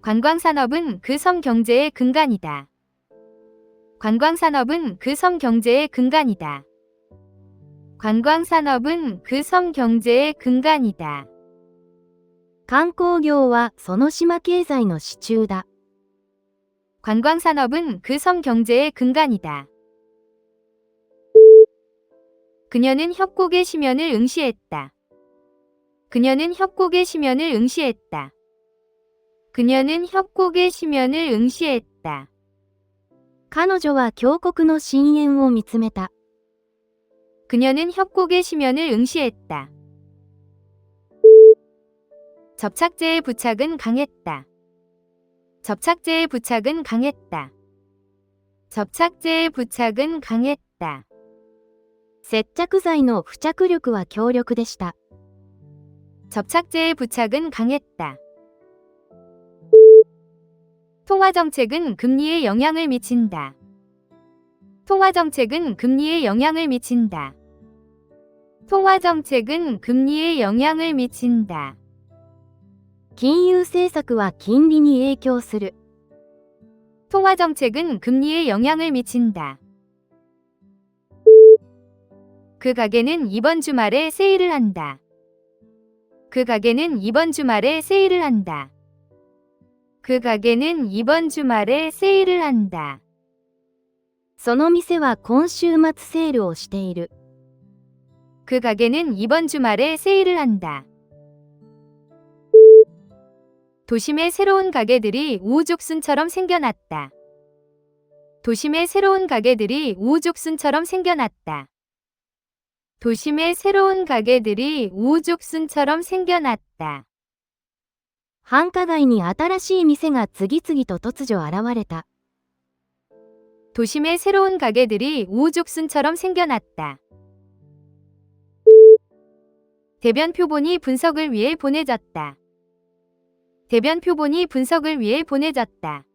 관광산업은 그 섬 경제의 근간이다. 관광산업은 그 섬 경제의 근간이다. 관광산업은 그 섬 경제의 근간이다. 観光業はその島経済の支柱だ。 관광산업은 그 섬 경제의 근간이다. 그녀는 협곡의 심연을 응시했다. 그녀는 협곡의 심연을 응시했다. 그녀는 협곡의 심연을 응시했다. 彼女は峡谷の深淵を見つめた。 그녀는 협곡의 심연을 응시했다. 접착제의 부착은 강했다. 접착제의 부착은 강했다. 접착제의 부착은 강했다. 接着剤の付着力は強力でした。 접착제의 부착은 강했다. 통화정책은 금리에 영향을 미친다. 통화정책은 금리에 영향을 미친다. 통화정책은 금리에 영향을 미친다. 金融政策は金利に影響する。 통화정책은 금리에 영향을 미친다. 그 가게는 이번 주말에 세일을 한다. 그 가게는 이번 주말에 세일을 한다. 그 가게는 이번 주말에 세일을 한다. その店は今週末セールをしている。 그 가게는 이번 주말에 세일을 한다. 도심에 새로운 가게들이 우후죽순처럼 생겨났다. 도심에 새로운 가게들이 우후죽순처럼 생겨났다. 도심에 새로운 가게들이 우후죽순처럼 생겨났다. 繁華街に新しい店が次々と突如現れた。 도심에 새로운 가게들이 우후죽순처럼 생겨났다. 대변 표본이 분석을 위해 보내졌다. 대변 표본이 분석을 위해 보내졌다.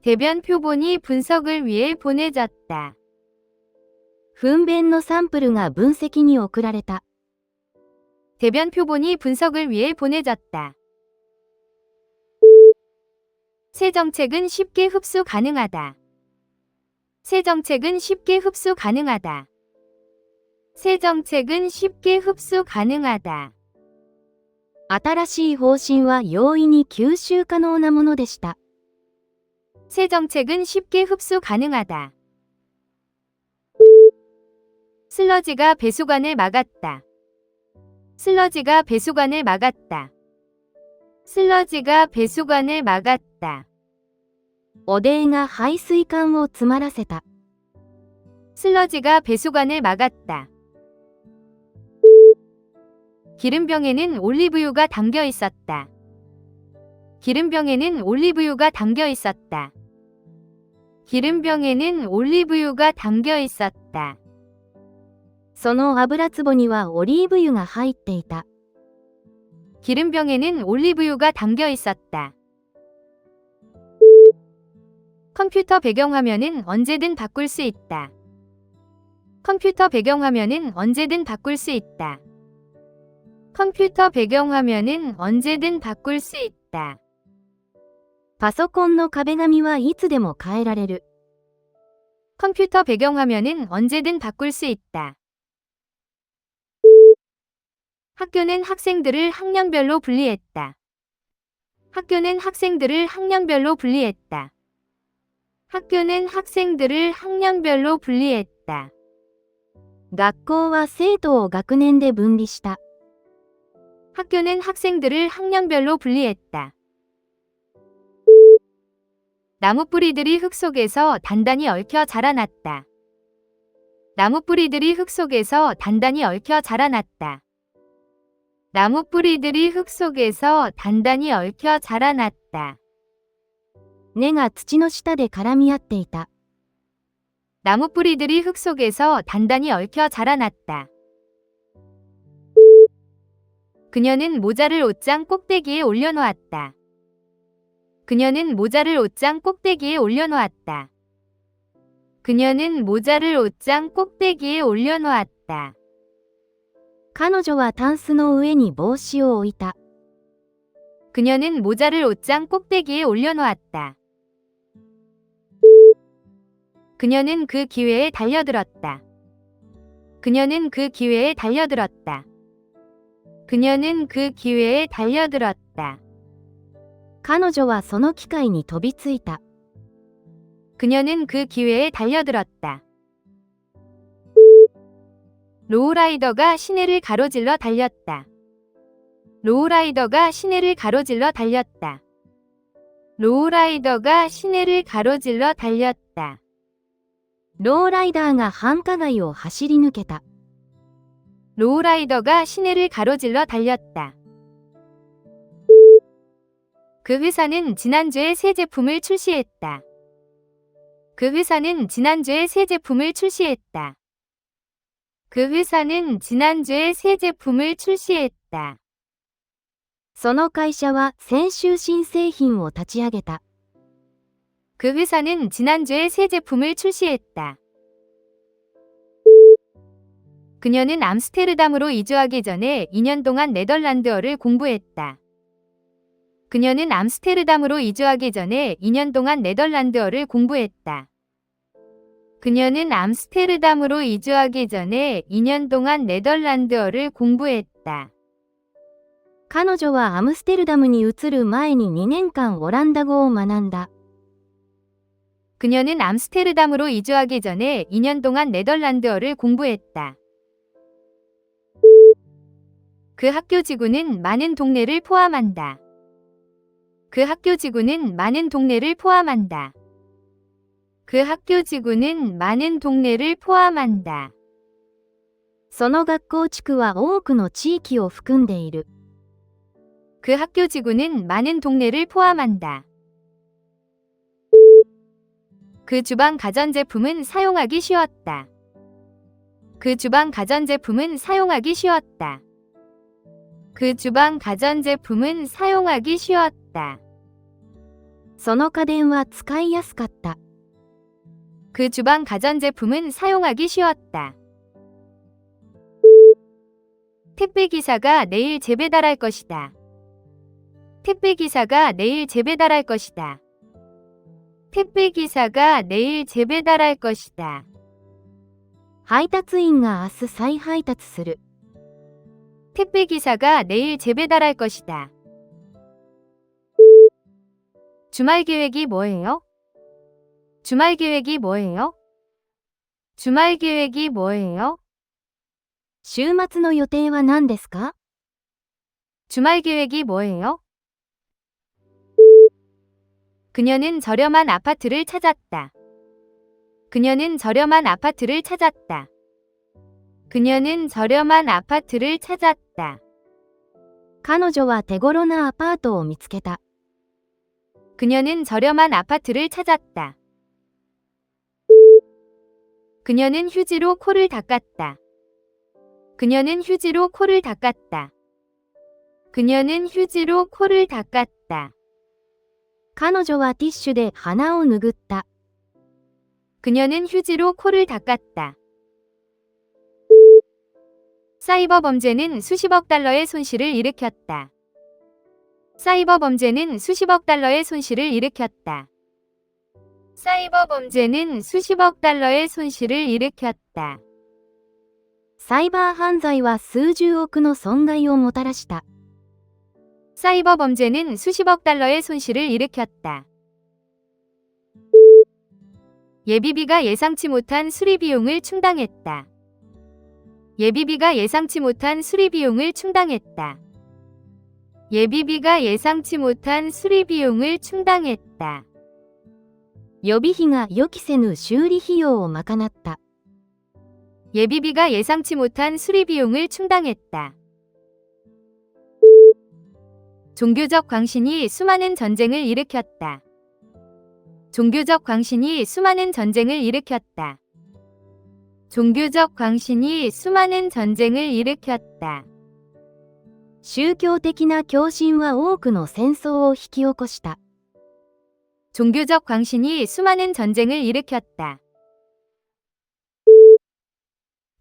대변 표본이 분석을 위해 보내졌다. 糞便のサンプルが分析に送られた。 대변 표본이 분석을 위해 보내졌다. 새 정책은 쉽게 흡수 가능하다. 새 정책은 쉽게 흡수 가능하다. 새 정책은 쉽게 흡수 가능하다. 新しい方針は容易に吸収可能なものでした。 새 정책은 쉽게 흡수 가능하다. 슬러지가 배수관을 막았다. 슬러지가 배수관을 막았다. 슬러지가 배수관을 막았다. 汚泥が排水管を詰まらせた。 슬러지가 배수관을 막았다. 기름병에는 올리브유가 담겨 있었다. 기름병에는 올리브유가 담겨 있었다. 기름병에는 올리브유가 담겨 있었다. その油壺にはオリーブ油が入っていた。 기름병에는 올리브유가 담겨 있었다. 컴퓨터 배경화면은 언제든 바꿀 수 있다. 컴퓨터 배경화면은 언제든 바꿀 수 있다. 컴퓨터 배경화면은 언제든 바꿀 수 있다. パソコンの壁紙はいつでも変えられる。 컴퓨터 배경화면은 언제든 바꿀 수 있다. 학교는 학생들을 학년별로 분리했다. 학교는 학생들을 학년별로 분리했다. 학교는 학생들을 학년별로 분리했다. 学校は生徒を学年で分離した。 학교는 학생들을 학년별로 분리했다. 나무뿌리들이 흙 속에서 단단히 얽혀 자라났다. 나무뿌리들이 흙 속에서 단단히 얽혀 자라났다. 나무뿌리들이 흙 속에서 단단히 얽혀 자라났다. 根が土の下で絡み合っていた。 나무뿌리들이 흙 속에서 단단히 얽혀 자라났다. 그녀는 모자를 옷장 꼭대기에 올려놓았다. 그녀는 모자를 옷장 꼭대기에 올려놓았다. 그녀는 모자를 옷장 꼭대기에 올려놓았다. 彼女はタンスの上に帽子を置いた。 그녀는 모자를 옷장 꼭대기에 올려놓았다. 그녀는 그 기회에 달려들었다. 그녀는 그 기회에 달려들었다. 그녀는 그 기회에 달려들었다. 彼女はその機会に飛びついた。 그녀는 그 기회에 달려들었다. 로우라이더가 시내를 가로질러 달렸다. 로우라이더가 시내를 가로질러 달렸다. 로우라이더가 시내를 가로질러 달렸다. ローライダーが繁華街を走り抜けた。 로우라이더가 시내를 가로질러 달렸다. 그 회사는 지난주에 새 제품을 출시했다. 그 회사는 지난주에 새 제품을 출시했다. 그 회사는 지난주에 새 제품을 출시했다. その会社は先週新製品を立ち上げた。 그 회사는 지난주에 새 제품을 출시했다. 그녀는 암스테르담으로 이주하기 전에 2년 동안 네덜란드어를 공부했다. 그녀는 암스테르담으로 이주하기 전에 2년 동안 네덜란드어를 공부했다. 그녀는 암스테르담으로 이주하기 전에 2년 동안 네덜란드어를 공부했다. 彼女はアムステルダムに移る前に2年間オランダ語を学んだ。 그녀는 암스테르담으로 이주하기 전에 2년 동안 네덜란드어를 공부했다. 그 학교 지구는 많은 동네를 포함한다. 그 학교 지구는 많은 동네를 포함한다. 그 학교 지구는 많은 동네를 포함한다. その学校地区は多くの地域を含んでいる。 그 학교 지구는 많은 동네를 포함한다. 그 주방 가전제품은 사용하기 쉬웠다. 그 주방 가전제품은 사용하기 쉬웠다. 그 주방 가전제품은 사용하기 쉬웠다. その家電は使いやすかった。 그 주방 가전제품은 사용하기 쉬웠다. 택배기사가 내일 재배달할 것이다. 택배기사가 내일 재배달할 것이다. 택배기사가 내일 재배달할 것이다. 配達員が明日再配達する。 택배기사가 내일 재배달할 것이다. 주말 계획이 뭐예요? 주말 계획이 뭐예요? 주말 계획이 뭐예요? 週末の予定は何ですか？ 주말 계획이 뭐예요? 그녀는 저렴한 아파트를 찾았다. 그녀는 저렴한 아파트를 찾았다. 그녀는 저렴한 아파트를 찾았다. 彼女は手頃なアパートを見つけた。 그녀는 저렴한 아파트를 찾았다. 그녀는 휴지로 코를 닦았다. 그녀는 휴지로 코를 닦았다. 그녀는 휴지로 코를 닦았다. 彼女はティッシュで鼻を拭った。 그녀는 휴지로 코를 닦았다. 사이버 범죄는 수십억 달러의 손실을 일으켰다. 사이버 범죄는 수십억 달러의 손실을 일으켰다. 사이버 범죄는 수십억 달러의 손실을 일으켰다. サイバー犯罪は数十億の損害をもたらした。 사이버 범죄는 수십억 달러의 손실을 일으켰다. 예비비가 예상치 못한 수리 비용을 충당했다. 예비비가 예상치 못한 수리 비용을 충당했다. 예비비가 예상치 못한 수리 비용을 충당했다. 予備費が予期せぬ修理費用を賄った。 예비비가 예상치 못한 수리 비용을 충당했다. 종교적 광신이 수많은 전쟁을 일으켰다. 종교적 광신이 수많은 전쟁을 일으켰다. 종교적 광신이 수많은 전쟁을 일으켰다. 宗教的な狂信は多くの戦争を引き起こした。 종교적 광신이 수많은 전쟁을 일으켰다.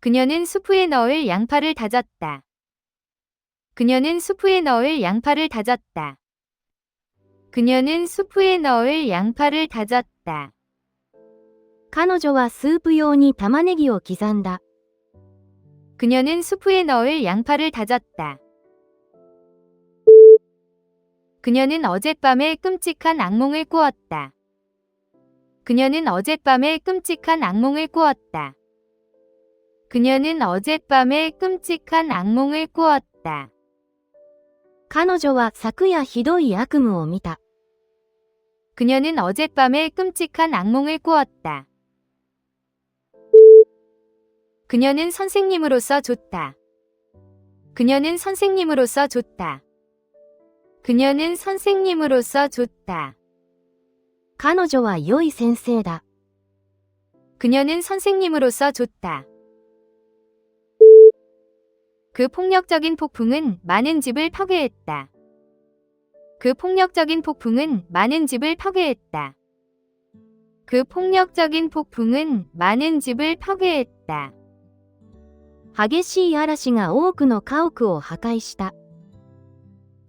그녀는 수프에 넣을 양파를 다졌다. 그녀는 수프에 넣을 양파를 다졌다. 그녀는 수프에 넣을 양파를 다졌다. 彼女はスープ用に玉ねぎを刻んだ。 그녀는 수프에 넣을 양파를 다졌다. 그녀는 어젯밤에 끔찍한 악몽을 꾸었다. 그녀는 어젯밤에 끔찍한 악몽을 꾸었다. 그녀는 어젯밤에 끔찍한 악몽을 꾸었다. 彼女は昨夜ひどい悪夢を見た。 그녀는 어젯밤에 끔찍한 악몽을 꾸었다. 그녀는 선생님으로서 좋다. 그녀는 선생님으로서 좋다. 그녀는 선생님으로서 좋다. 彼女は良い先生だ。 그녀는 선생님으로서 좋다. 그 폭력적인 폭풍은 많은 집을 파괴했다. 그 폭력적인 폭풍은 많은 집을 파괴했다. 그 폭력적인 폭풍은 많은 집을 파괴했다. 激しい嵐が多くの家屋を破壊した。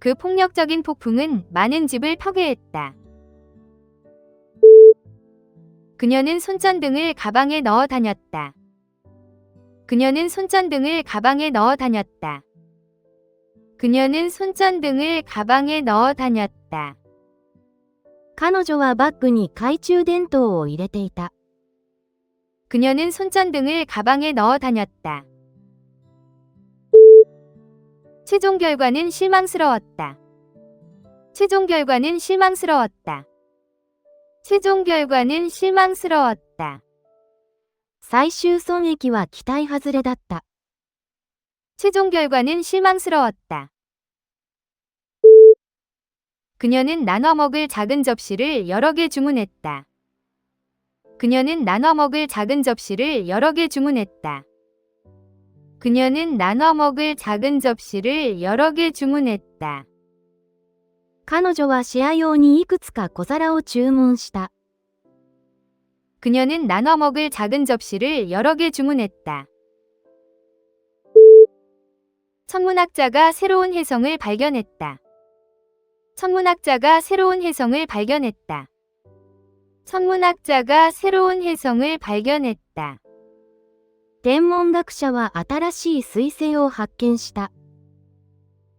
그 폭력적인 폭풍은 많은 집을 파괴했다. 그녀는 손전등을 가방에 넣어 다녔다. 그녀는 손전등을 가방에 넣어 다녔다. 그녀는 손전등을 가방에 넣어 다녔다. 彼女はバッグに懐中電灯を入れていた。 그녀는 손전등을 가방에 넣어 다녔다. 최종 결과는 실망스러웠다. 최종 결과는 실망스러웠다. 최종 결과는 실망스러웠다. 最終損益は期待外れだった。 최종 결과는 실망스러웠다. 그녀는 나눠 먹을 작은 접시를 여러 개 주문했다. 그녀는 나눠 먹을 작은 접시를 여러 개 주문했다. 그녀는 나눠 먹을 작은 접시를 여러 개 주문했다. 彼女はシェア用にいくつか小皿を注文した。 그녀는 나눠 먹을 작은 접시를 여러 개 주문했다. 천문학자가 새로운 혜성을 발견했다. 천문학자가 새로운 혜성을 발견했다. 천문학자가 새로운 혜성을 발견했다. 天文学者は新しい彗星を発見した。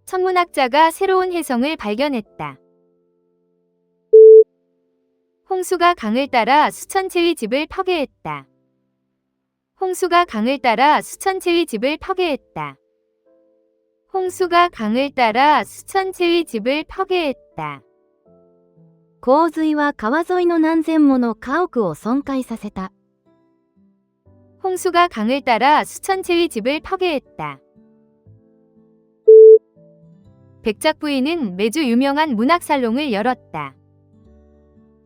천문학자가 새로운 혜성을 발견했다. 홍수가 강을 따라 수천 채의 집을 파괴했다. 홍수가 강을 따라 수천 채의 집을 파괴했다. 홍수가 강을 따라 수천 채의 집을 파괴했다. 洪水は川沿いの何千もの家屋を損壊させた。 홍수가 강을 따라 수천 채의 집을 파괴했다. 백작 부인은 매주 유명한 문학살롱을 열었다.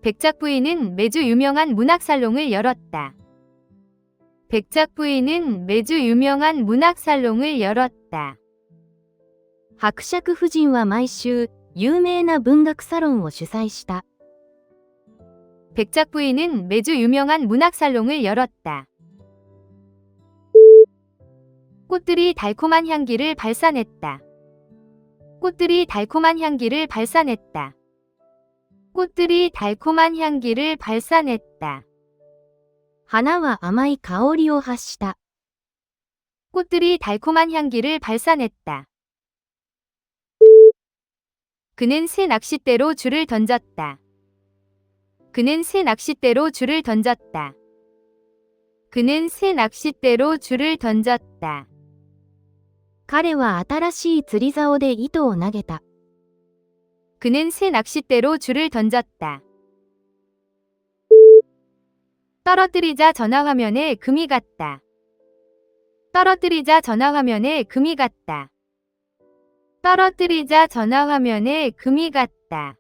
백작 부인은 매주 유명한 문학살롱을 열었다. 백작 부인은 매주 유명한 문학살롱을 열었다. 伯爵夫人は毎週有名な文学サロンを主催した。 백작 부인은 매주 유명한 문학살롱을 열었다. 꽃들이 달콤한 향기를 발산했다. 꽃들이 달콤한 향기를 발산했다. 꽃들이 달콤한 향기를 발산했다. 花は甘い香りを発した。 꽃들이 달콤한 향기를 발산했다. 그는 새 낚싯대로 줄을 던졌다. 그는 새 낚싯대로 줄을 던졌다. 그는 새 낚싯대로 줄을 던졌다. 彼は新しい釣り竿で糸を投げた。 그는 새 낚싯대로 줄을 던졌다. 떨어뜨리자 전화화면에 금이 갔다. 떨어뜨리자 전화화면에 금이 갔다. 떨어뜨리자 전화화면에 금이 갔다.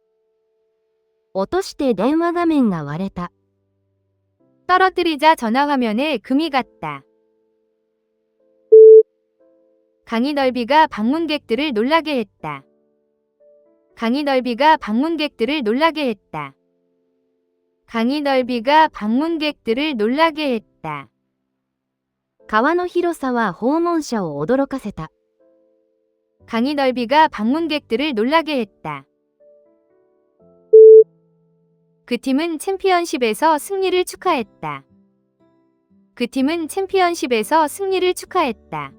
落として電話画面が割れた。 떨어뜨리자 전화화면에 금이 갔다. 강의 넓이가 방문객들을 놀라게 했다. 강의 넓이가 방문객들을 놀라게 했다. 강의 넓이가 방문객들을 놀라게 했다. 川の広さは訪問者を驚かせた。 강의 넓이가 방문객들을 놀라게 했다. 그 팀은 챔피언십에서 승리를 축하했다. 그 팀은 챔피언십에서 승리를 축하했다.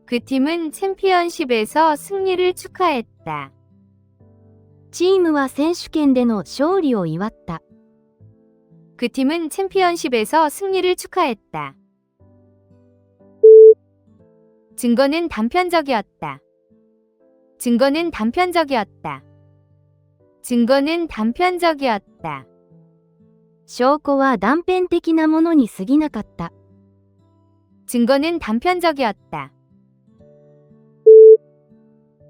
그 팀은 챔피언십에서 승리를 축하했다. チームは選手権での勝利を祝った。 그 팀은 챔피언십에서 승리를 축하했다. 증거는 단편적이었다. 증거는 단편적이었다. 증거는 단편적이었다. 証拠は断片的なものに過ぎなかった。 증거는 단편적이었다.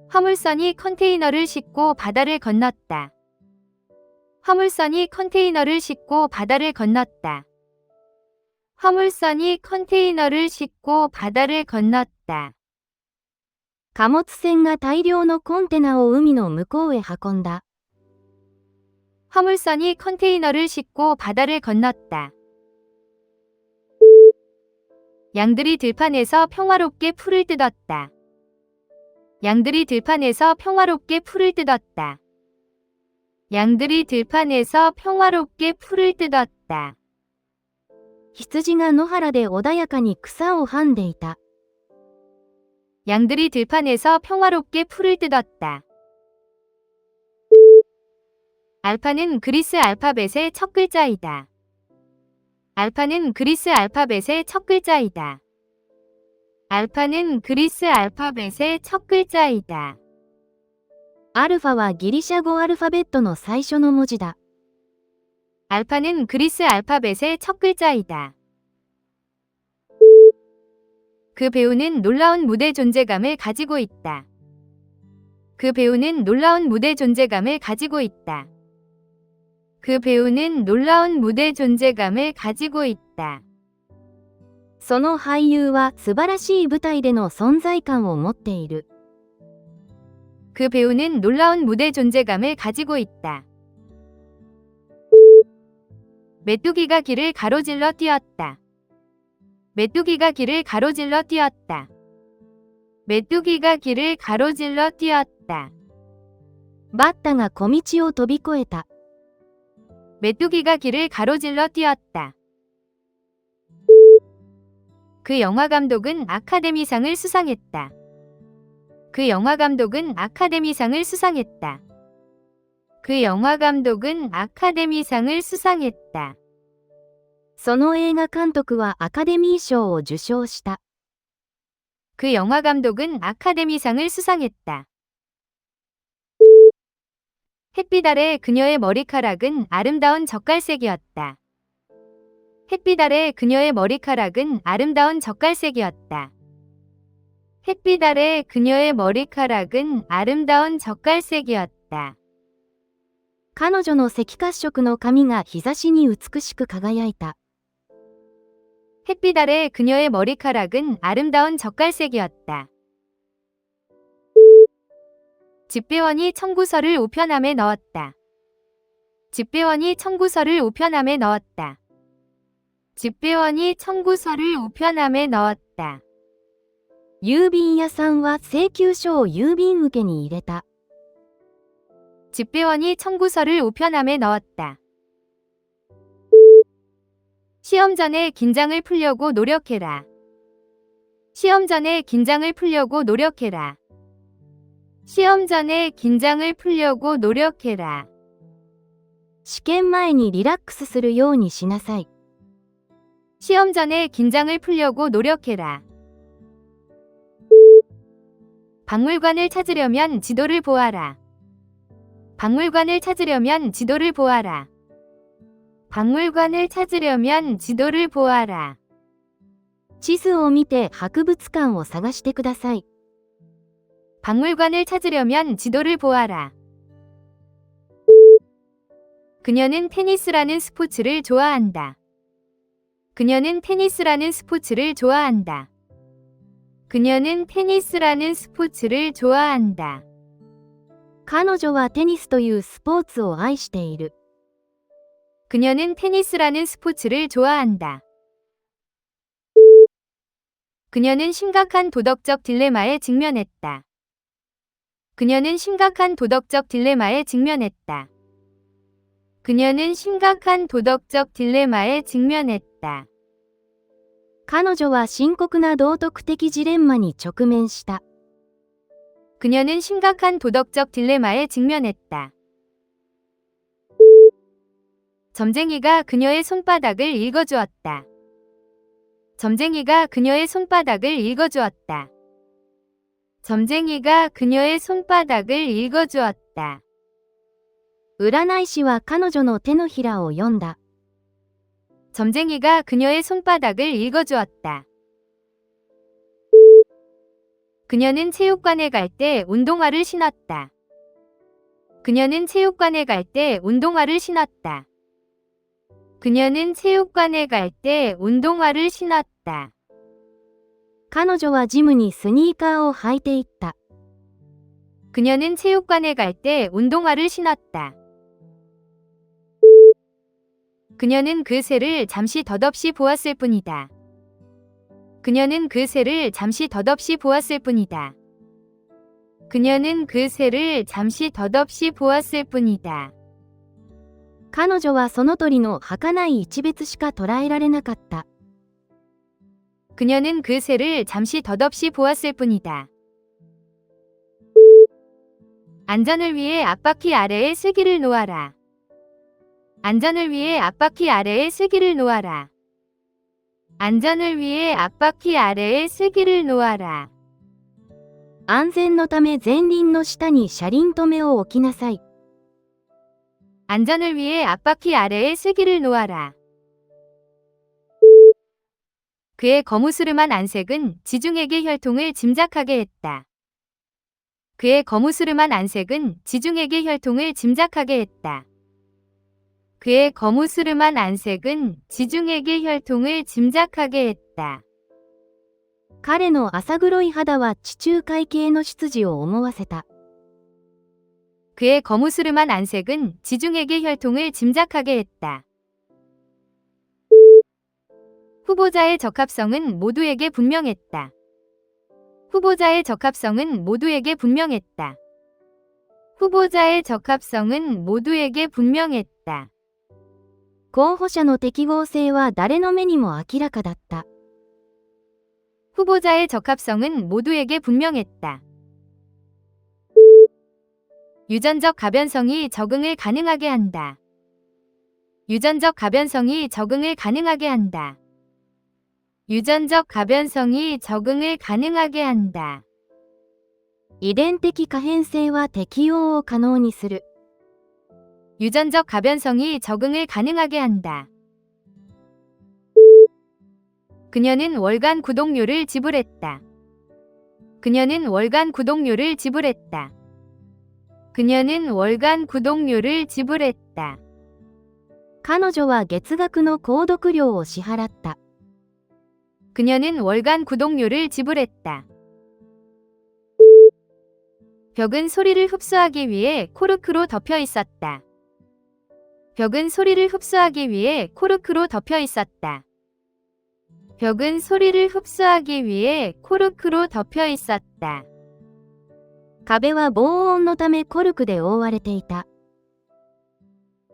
화물선이 컨테이너를 싣고 바다를 건넜다. 화물선이 컨테이너를 싣고 바다를 건넜다. 화물선이 컨테이너를 싣고 바다를 건넜다. 貨物船が大量のコンテナを海の向こうへ運んだ。 화물선이 컨테이너를 싣고 바다를 건넜다. 양들이 들판에서 평화롭게 풀을 뜯었다. 양들이 들판에서 평화롭게 풀을 뜯었다. 양들이 들판에서 평화롭게 풀을 뜯었다. 羊が野原で穏やかに草をはんでいた。 양들이 들판에서 평화롭게 풀을 뜯었다. 알파는 그리스 알파벳의 첫 글자이다. 알파는 그리스 알파벳의 첫 글자이다. 알파는 그리스 알파벳의 첫 글자이다. アルファはギリシャ語アルファベットの最初の文字だ。 알파는 그리스 알파벳의 첫 글자이다. 그 배우는 놀라운 무대 존재감을 가지고 있다. 그 배우는 놀라운 무대 존재감을 가지고 있다. 그 배우는 놀라운 무대 존재감을 가지고 있다. その俳優は素晴らしい舞台での存在感を持っている。 그 배우는 놀라운 무대 존재감을 가지고 있다. 메뚜기가 길을 가로질러 뛰었다. 메뚜기가 길을 가로질러 뛰었다. 메뚜기가 길을 가로질러 뛰었다. バッタが小道を飛び越えた。 메뚜기가 길을 가로질러 뛰었다. 그 영화 감독은 아카데미상을 수상했다. 그 영화 감독은 아카데미상을 수상했다. 그 영화 감독은 아카데미상을 수상했다. その映画監督はアカデミー賞を受賞した。 그 영화 감독은 아카데미상을 수상했다. 햇빛 아래 그녀의 머리카락은 아름다운 젓갈색이었다. 햇빛 아래 그녀의 머리카락은 아름다운 젓갈색이었다. 햇빛 아래 그녀의 머리카락은 아름다운 젓갈색이었다. 彼女の赤褐色の髪が日差しに美しく輝いた。 햇빛 아래 그녀의 머리카락은 아름다운 젓갈색이었다. 집배원이 청구서를 우편함에 넣었다. 집배원이 청구서를 우편함에 넣었다. 집배원이 청구서를 우편함에 넣었다. 郵便屋さんは請求書を郵便受けに入れた。 집배원이 청구서를 우편함에 넣었다. 시험 전에 긴장을 풀려고 노력해라. 시험 전에 긴장을 풀려고 노력해라. 시험 전에 긴장을 풀려고 노력해라. 試験前にリラックスするようにしなさい。 시험 전에 긴장을 풀려고 노력해라. 박물관을 찾으려면 지도를 보아라. 박물관을 찾으려면 지도를 보아라. 박물관을 찾으려면 지도를 보아라. 地図を見て博物館を探してください。 박물관을 찾으려면 지도를 보아라. 그녀는 테니스라는 스포츠를 좋아한다. 그녀는 테니스라는 스포츠를 좋아한다. 그녀는 테니스라는 스포츠를 좋아한다. 彼女はテニスというスポーツを愛している。 그녀는 테니스라는 스포츠를 좋아한다. 그녀는 심각한 도덕적 딜레마에 직면했다. 그녀는 심각한 도덕적 딜레마에 직면했다. 그녀는 심각한 도덕적 딜레마에 직면했다. 彼女は深刻な道徳的ジレンマに直面した。 그녀는 심각한 도덕적 딜레마에 직면했다. 점쟁이가 그녀의 손바닥을 읽어주었다. 점쟁이가 그녀의 손바닥을 읽어주었다. 점쟁이가 그녀의 손바닥을 읽어주었다. 占い師は彼女の手のひらを読んだ。 점쟁이가 그녀의 손바닥을 읽어주었다. 그녀는 체육관에 갈 때 운동화를 신었다. 그녀는 체육관에 갈 때 운동화를 신었다. 그녀는 체육관에 갈 때 운동화를 신었다. 彼女はジムにスニーカーを履いていった。 그녀는 체육관에 갈 때 운동화를 신었다. 그녀는 그 새를 잠시 덧없이 보았을 뿐이다. 그녀는 그 새를 잠시 덧없이 보았을 뿐이다. 그녀는 그 새를 잠시 덧없이 보았을 뿐이다. 彼女はその鳥の儚い一別しか捉えられなかった。 그녀는 그 새를 잠시 덧없이 보았을 뿐이다. 안전을 위해 앞바퀴 아래에 슬기를 놓아라. 안전을 위해 앞바퀴 아래에 슬기를 놓아라. 안전을 위해 앞바퀴 아래에 슬기를 놓아라. 安全のため前輪の下に車輪止めを置きなさい。 안전을 위해 앞바퀴 아래에 슬기를 놓아라. 그의 거무스름한 안색은 지중해계 혈통을 짐작하게 했다. 그의 거무스름한 안색은 지중해계 혈통을 짐작하게 했다. 그의 거무스름한 안색은 지중해계 혈통을 짐작하게 했다. 彼の浅黒い肌は地中海系の出自を思わせた。 그의 거무스름한 안색은 지중해계 혈통을 짐작하게 했다. 후보자의 적합성은 모두에게 분명했다. 후보자의 적합성은 모두에게 분명했다. 후보자의 적합성은 모두에게 분명했다. 候補者の適合性は誰の目にも明らかだった。 후보자의 적합성은 모두에게 분명했다. 유전적 가변성이 적응을 가능하게 한다. 유전적 가변성이 적응을 가능하게 한다. 유전적 가변성이 적응을 가능하게 한다. 遺伝的可変性は適応を可能にする。 유전적 가변성이 적응을 가능하게 한다. 그녀는 월간 구독료를 지불했다. 그녀는 월간 구독료를 지불했다. 그녀는 월간 구독료를 지불했다. 彼女は月額の購読料を支払った。 그녀는 월간 구독료를 지불했다. 벽은 소리를 흡수하기 위해 코르크로 덮여 있었다. 벽은 소리를 흡수하기 위해 코르크로 덮여 있었다. 벽은 소리를 흡수하기 위해 코르크로 덮여 있었다. 壁は防音のためコルクで覆われていた。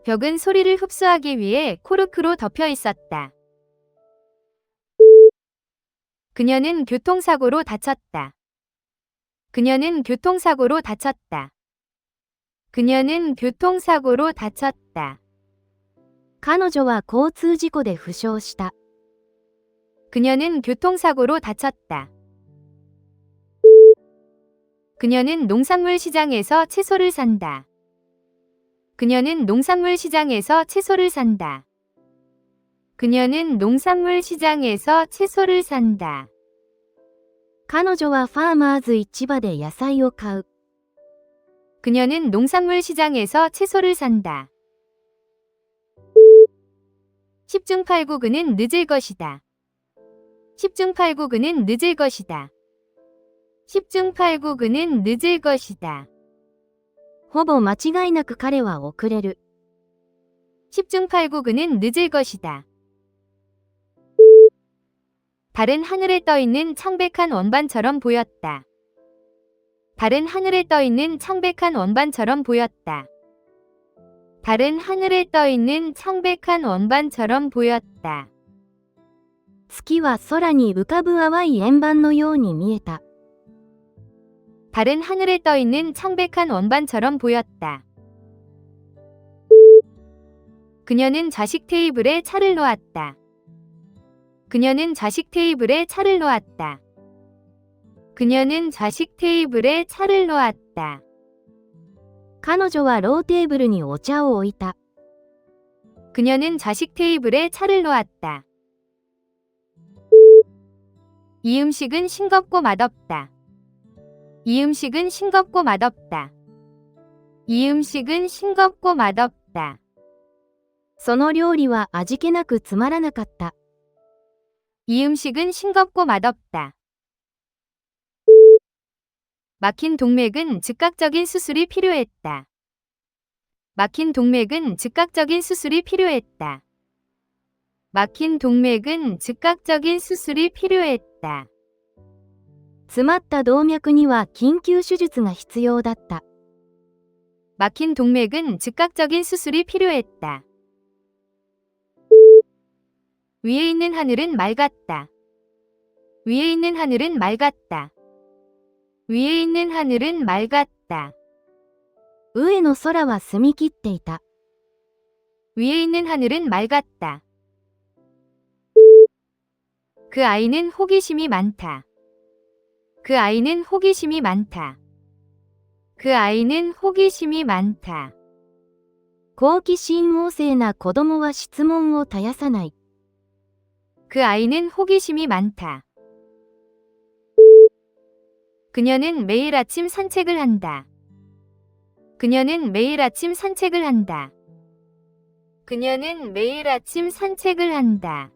벽은 소리를 흡수하기 위해 코르크로 덮여 있었다. 그녀는 교통사고로 다쳤다. 그녀는 교통사고로 다쳤다. 그녀는 교통사고로 다쳤다. 彼女は交通事故で負傷した。 그녀는 교통사고로 다쳤다. 그녀는 농산물 시장에서 채소를 산다. 그녀는 농산물 시장에서 채소를 산다. 그녀는 농산물 시장에서 채소를 산다. 彼女はファーマーズ市場で野菜を買う。 그녀는 농산물 시장에서 채소를 산다. 10중 8구 그는 늦을 것이다. 10중 8구 그는 늦을 것이다. 10중 8구 그는 늦을 것이다. ほぼ間違いなく彼は遅れる。 10중 8구 그는 늦을 것이다. 달은 하늘에 떠있는 창백한 원반처럼 보였다. 달은 하늘에 떠있는 창백한 원반처럼 보였다. 달은 하늘에 떠 있는 창백한 원반처럼 보였다. 月は空に浮かぶ淡い円盤のように見えた。 달은 하늘에 떠 있는 창백한 원반처럼 보였다. 그녀는 좌식 테이블에 차를 놓았다. 그녀는 좌식 테이블에 차를 놓았다. 그녀는 좌식 테이블에 차를 놓았다. 彼女はローテーブルにお茶を置いた。 그녀는 좌식 테이블에 차를 놓았다. 이 음식은 싱겁고 맛없다. 이 음식은 싱겁고 맛없다. 이 음식은 싱겁고 맛없다. その料理は味気なくつまらなかった。 이 음식은 싱겁고 맛없다. 막힌 동맥은 즉각적인 수술이 필요했다. 막힌 동맥은 즉각적인 수술이 필요했다. 막힌 동맥은 즉각적인 수술이 필요했다. 詰まった動脈には緊急手術が必要だった。 막힌 동맥은 즉각적인 수술이 필요했다. 위에 있는 하늘은 맑았다. 위에 있는 하늘은 맑았다. 위에 있는 하늘은 맑았다. 上の空は澄み切っていた。 위에 있는 하늘은 맑았다. 그 아이는 호기심이 많다. 그 아이는 호기심이 많다. 그 아이는 호기심이 많다. 好奇心旺盛な子供は質問を絶やさない。 그 아이는 호기심이 많다. 그녀는 매일 아침 산책을 한다. 그녀는 매일 아침 산책을 한다. 그녀는 매일 아침 산책을 한다.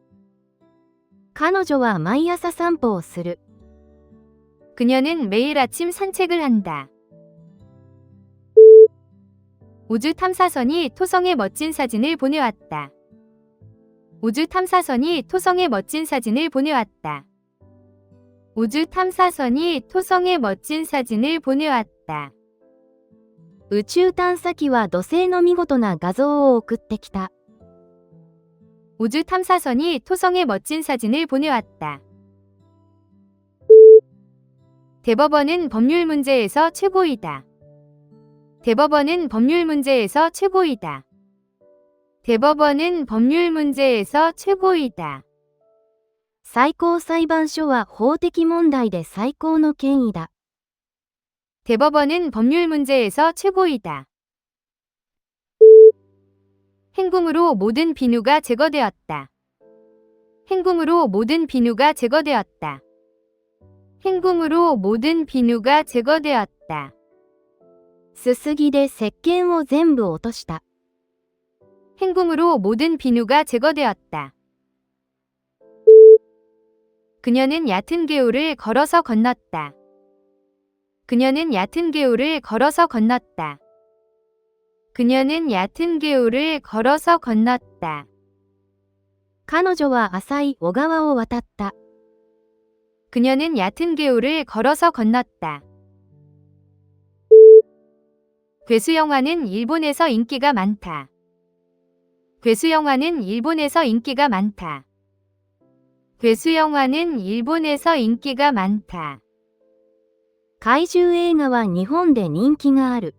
彼女は毎朝散歩をする。 그녀는 매일 아침 산책을 한다. 우주 탐사선이 토성의 멋진 사진을 보내왔다. 우주 탐사선이 토성의 멋진 사진을 보내왔다. 우주 탐사선이 토성의 멋진 사진을 보내왔다. 宇宙探査機は土星の見事な画像を送ってきた。 우주 탐사선이 토성의 멋진 사진을 보내왔다. 대법원은 법률 문제에서 최고이다. 대법원은 법률 문제에서 최고이다. 대법원은 법률 문제에서 최고이다. 最高裁判所は法的問題で最高の権威だ。 대법원은 법률 문제에서 최고이다. 행궁으로 모든 비누가 제거되었다. 행궁으로 모든 비누가 제거되었다. 행궁으로 모든 비누가 제거되었다. すすぎで石鹸を全部落とした。 행궁으로 모든 비누가 제거되었다. 그녀는 얕은 개울을 걸어서 건넜다. 그녀는 얕은 개울을 걸어서 건넜다. 그녀는 얕은 개울을 걸어서 건넜다. 彼女は浅い小川を渡った。 그녀는 얕은 개울을 걸어서 건넜다. 괴수 영화는 일본에서 인기가 많다. 괴수 영화는 일본에서 인기가 많다. 괴수 영화는 일본에서 인기가 많다. 怪獣映画は日本で人気がある。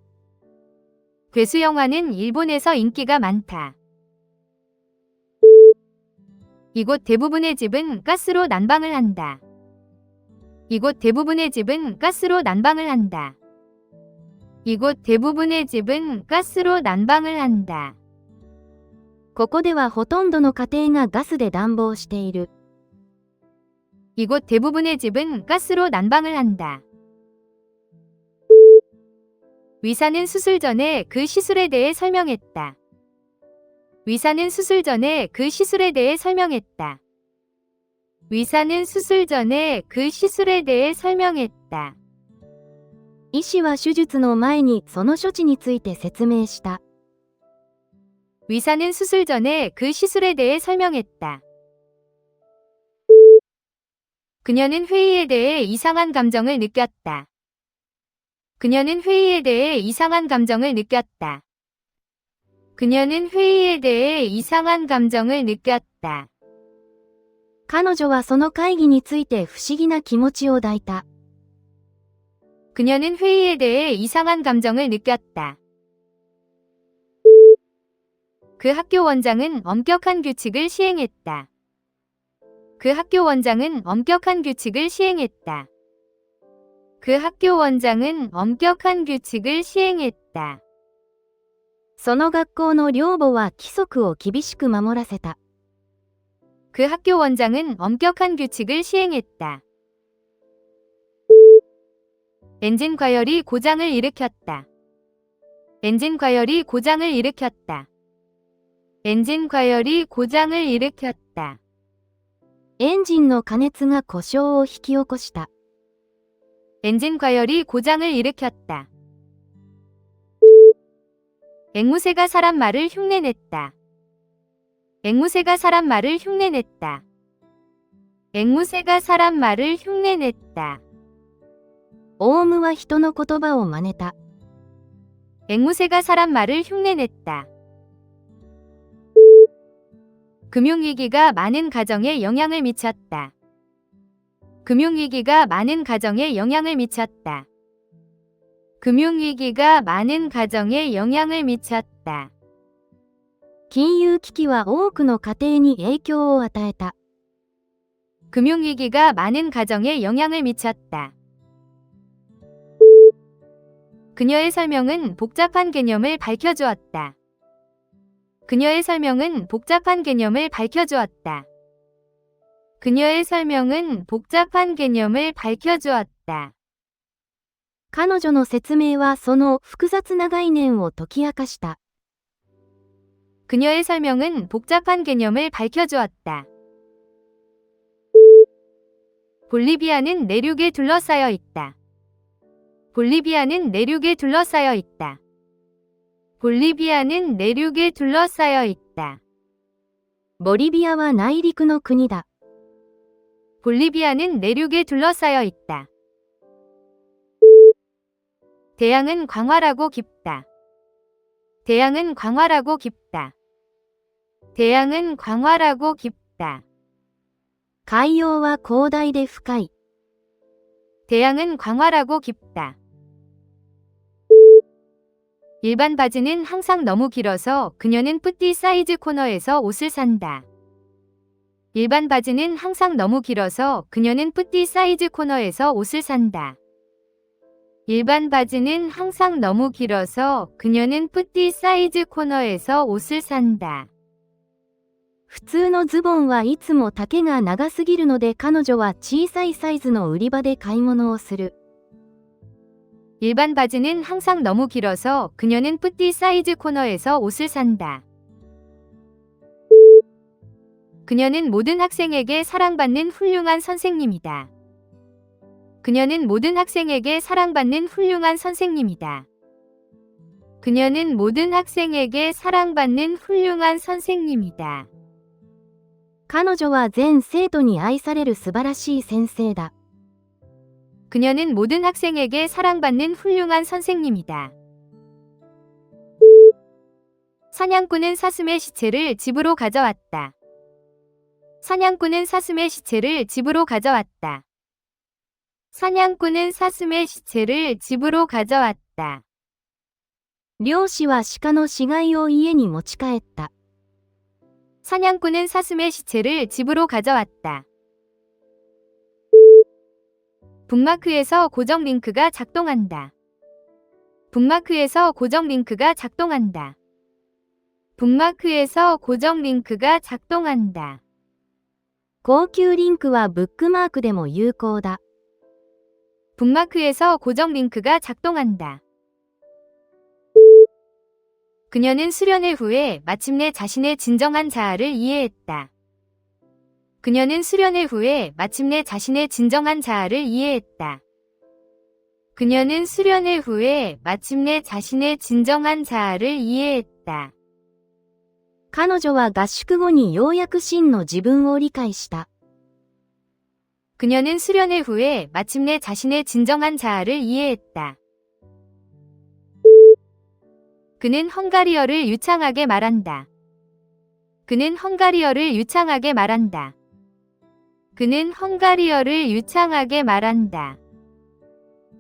괴수 영화는 일본에서 인기가 많다. 이곳 대부분의 집은 가스로 난방을 한다. 이곳 대부분의 집은 가스로 난방을 한다. 이곳 대부분의 집은 가스로 난방을 한다. ここではほとんどの家庭がガスで暖房している。 이곳 대부분의 집은 가스로 난방을 한다. 의사는 수술 전에 그 시술에 대해 설명했다. 의사는 수술 전에 그 시술에 대해 설명했다. 의사는 수술 전에 그 시술에 대해 설명했다. 医師は手術の前にその処置について説明した。 의사는 수술 전에 그 시술에 대해 설명했다. 그녀는 회의에 대해 이상한 감정을 느꼈다. 그녀는 회의에 대해 이상한 감정을 느꼈다. 그녀는 회의에 대해 이상한 감정을 느꼈다. 彼女はその会議について不思議な気持ちを抱いた。 그녀는 회의에 대해 이상한 감정을 느꼈다. 그 학교 원장은 엄격한 규칙을 시행했다. 그 학교 원장은 엄격한 규칙을 시행했다. 그 학교 원장은 엄격한 규칙을 시행했다. その学校の寮母は規則を厳しく守らせた。 그 학교 원장은 엄격한 규칙을 시행했다. 엔진 과열이 고장을 일으켰다. 엔진 과열이 고장을 일으켰다. 엔진 과열이 고장을 일으켰다. エンジンの過熱が故障を引き起こした。 엔진 과열이 고장을 일으켰다. 앵무새가 사람 말을 흉내냈다. 앵무새가 사람 말을 흉내냈다. 앵무새가 사람 말을 흉내냈다. オウムは人の言葉を真似た。 앵무새가 사람 말을 흉내냈다. 금융위기가 많은 가정에 영향을 미쳤다. 금융위기가 많은 가정에 영향을 미쳤다. 금융위기가 많은 가정에 영향을 미쳤다. 金融危機は多くの家庭に影響を与えた。 금융위기가 많은 가정에 영향을 미쳤다. 그녀의 설명은 복잡한 개념을 밝혀주었다. 그녀의 설명은 복잡한 개념을 밝혀주었다. 그녀의 설명은 복잡한 개념을 밝혀주었다. 彼女の説明はその複雑な概念を解き明かした。 그녀의 설명은 복잡한 개념을 밝혀주었다. 볼리비아는 내륙에 둘러싸여 있다. 볼리비아는 내륙에 둘러싸여 있다. 볼리비아는 내륙에 둘러싸여 있다. ボリビアは内陸の国だ。 볼리비아는 내륙에 둘러싸여 있다. 대양은 광활하고 깊다. 대양은 광활하고 깊다. 대양은 광활하고 깊다. 海洋は広大で深い。 대양은 광활하고 깊다. 일반 바지는 항상 너무 길어서 그녀는 뿌띠 사이즈 코너에서 옷을 산다. 일반 바지는 항상 너무 길어서 그녀는 뿌띠 사이즈 코너에서 옷을 산다. 일반 바지는 항상 너무 길어서 그녀는 뿌띠 사이즈 코너에서 옷을 산다. 普通のズボンはいつも丈が長すぎるので彼女は小さいサイズの売り場で買い物をする。 일반 바지는 항상 너무 길어서 그녀는 뿌띠 사이즈 코너에서 옷을 산다. 그녀는 모든 학생에게 사랑받는 훌륭한 선생님이다. 그녀는 모든 학생에게 사랑받는 훌륭한 선생님이다. 그녀는 모든 학생에게 사랑받는 훌륭한 선생님이다. 彼女は全生徒に愛される素晴らしい先生だ。 그녀는 모든 학생에게 사랑받는 훌륭한 선생님이다. 사냥꾼은 사슴의 시체를 집으로 가져왔다. 사냥꾼은 사슴의 시체를 집으로 가져왔다. 사냥꾼은 사슴의 시체를 집으로 가져왔다. 猟師は鹿の死骸を家に持ち帰った。 사냥꾼은 사슴의 시체를 집으로 가져왔다. 북마크에서 고정 링크가 작동한다. 북마크에서 고정 링크가 작동한다. 북마크에서 고정 링크가 작동한다. 高級リンクはブックマークでも有効だ。 북마크에서 고정 링크가 작동한다. 그녀는 수련회 후에 마침내 자신의 진정한 자아를 이해했다. 그녀는 수련회 후에 마침내 자신의 진정한 자아를 이해했다. 그녀는 수련회 후에 마침내 자신의 진정한 자아를 이해했다. 彼女は合宿後にようやく真の自分を理解した。 그녀는 수련회 후에 마침내 자신의 진정한 자아를 이해했다. 그는 헝가리어를 유창하게 말한다. 그는 헝가리어를 유창하게 말한다. 그는 헝가리어를 유창하게 말한다.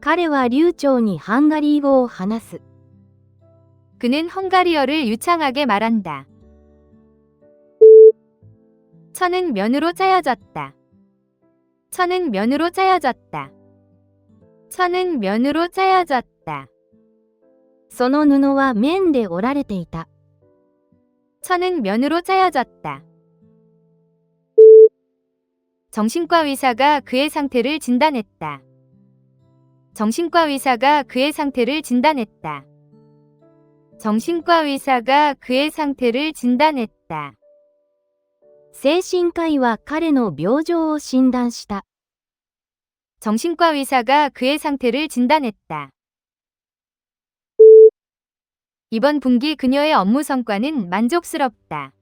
彼は流暢にハンガリー語を話す。 그는 헝가리어를 유창하게 말한다. 천은 면으로 짜여졌다. 천은 면으로 짜여졌다. 천은 면으로 짜여졌다. その布は面で織られていた。 천은 면으로 짜여졌다. 정신과 의사가 그의 상태를 진단했다. 정신과 의사가 그의 상태를 진단했다. 정신과 의사가 그의 상태를 진단했다. 精神科医は彼の病状を診断した。 정신과 의사가 그의 상태를 진단했다. 이번 분기 그녀의 업무 성과는 만족스럽다.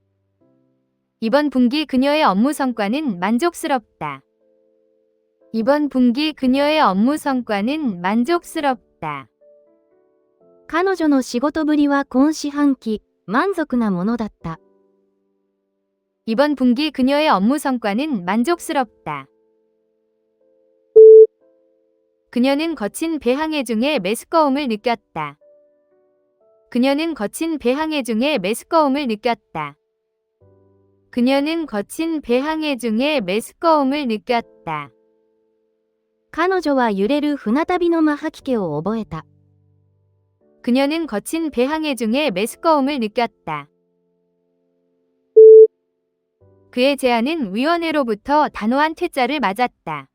이번 분기 그녀의 업무 성과는 만족스럽다. 이번 분기 그녀의 업무 성과는 만족스럽다. 彼女の仕事ぶりは今四半期、満足なものだった。 이번 분기 그녀의 업무 성과는 만족스럽다. 그녀는 거친 배항해 중에 메스꺼움을 느꼈다. 그녀는 거친 배항해 중에 메스꺼움을 느꼈다. 그녀는 거친 배항해 중에 메스꺼움을 느꼈다. 彼女は揺れる船旅のマ吐き気を覚えた。 그녀는 거친 배항해 중에 메스꺼움을 느꼈다. 그의 제안은 위원회로부터 단호한 퇴짜를 맞았다.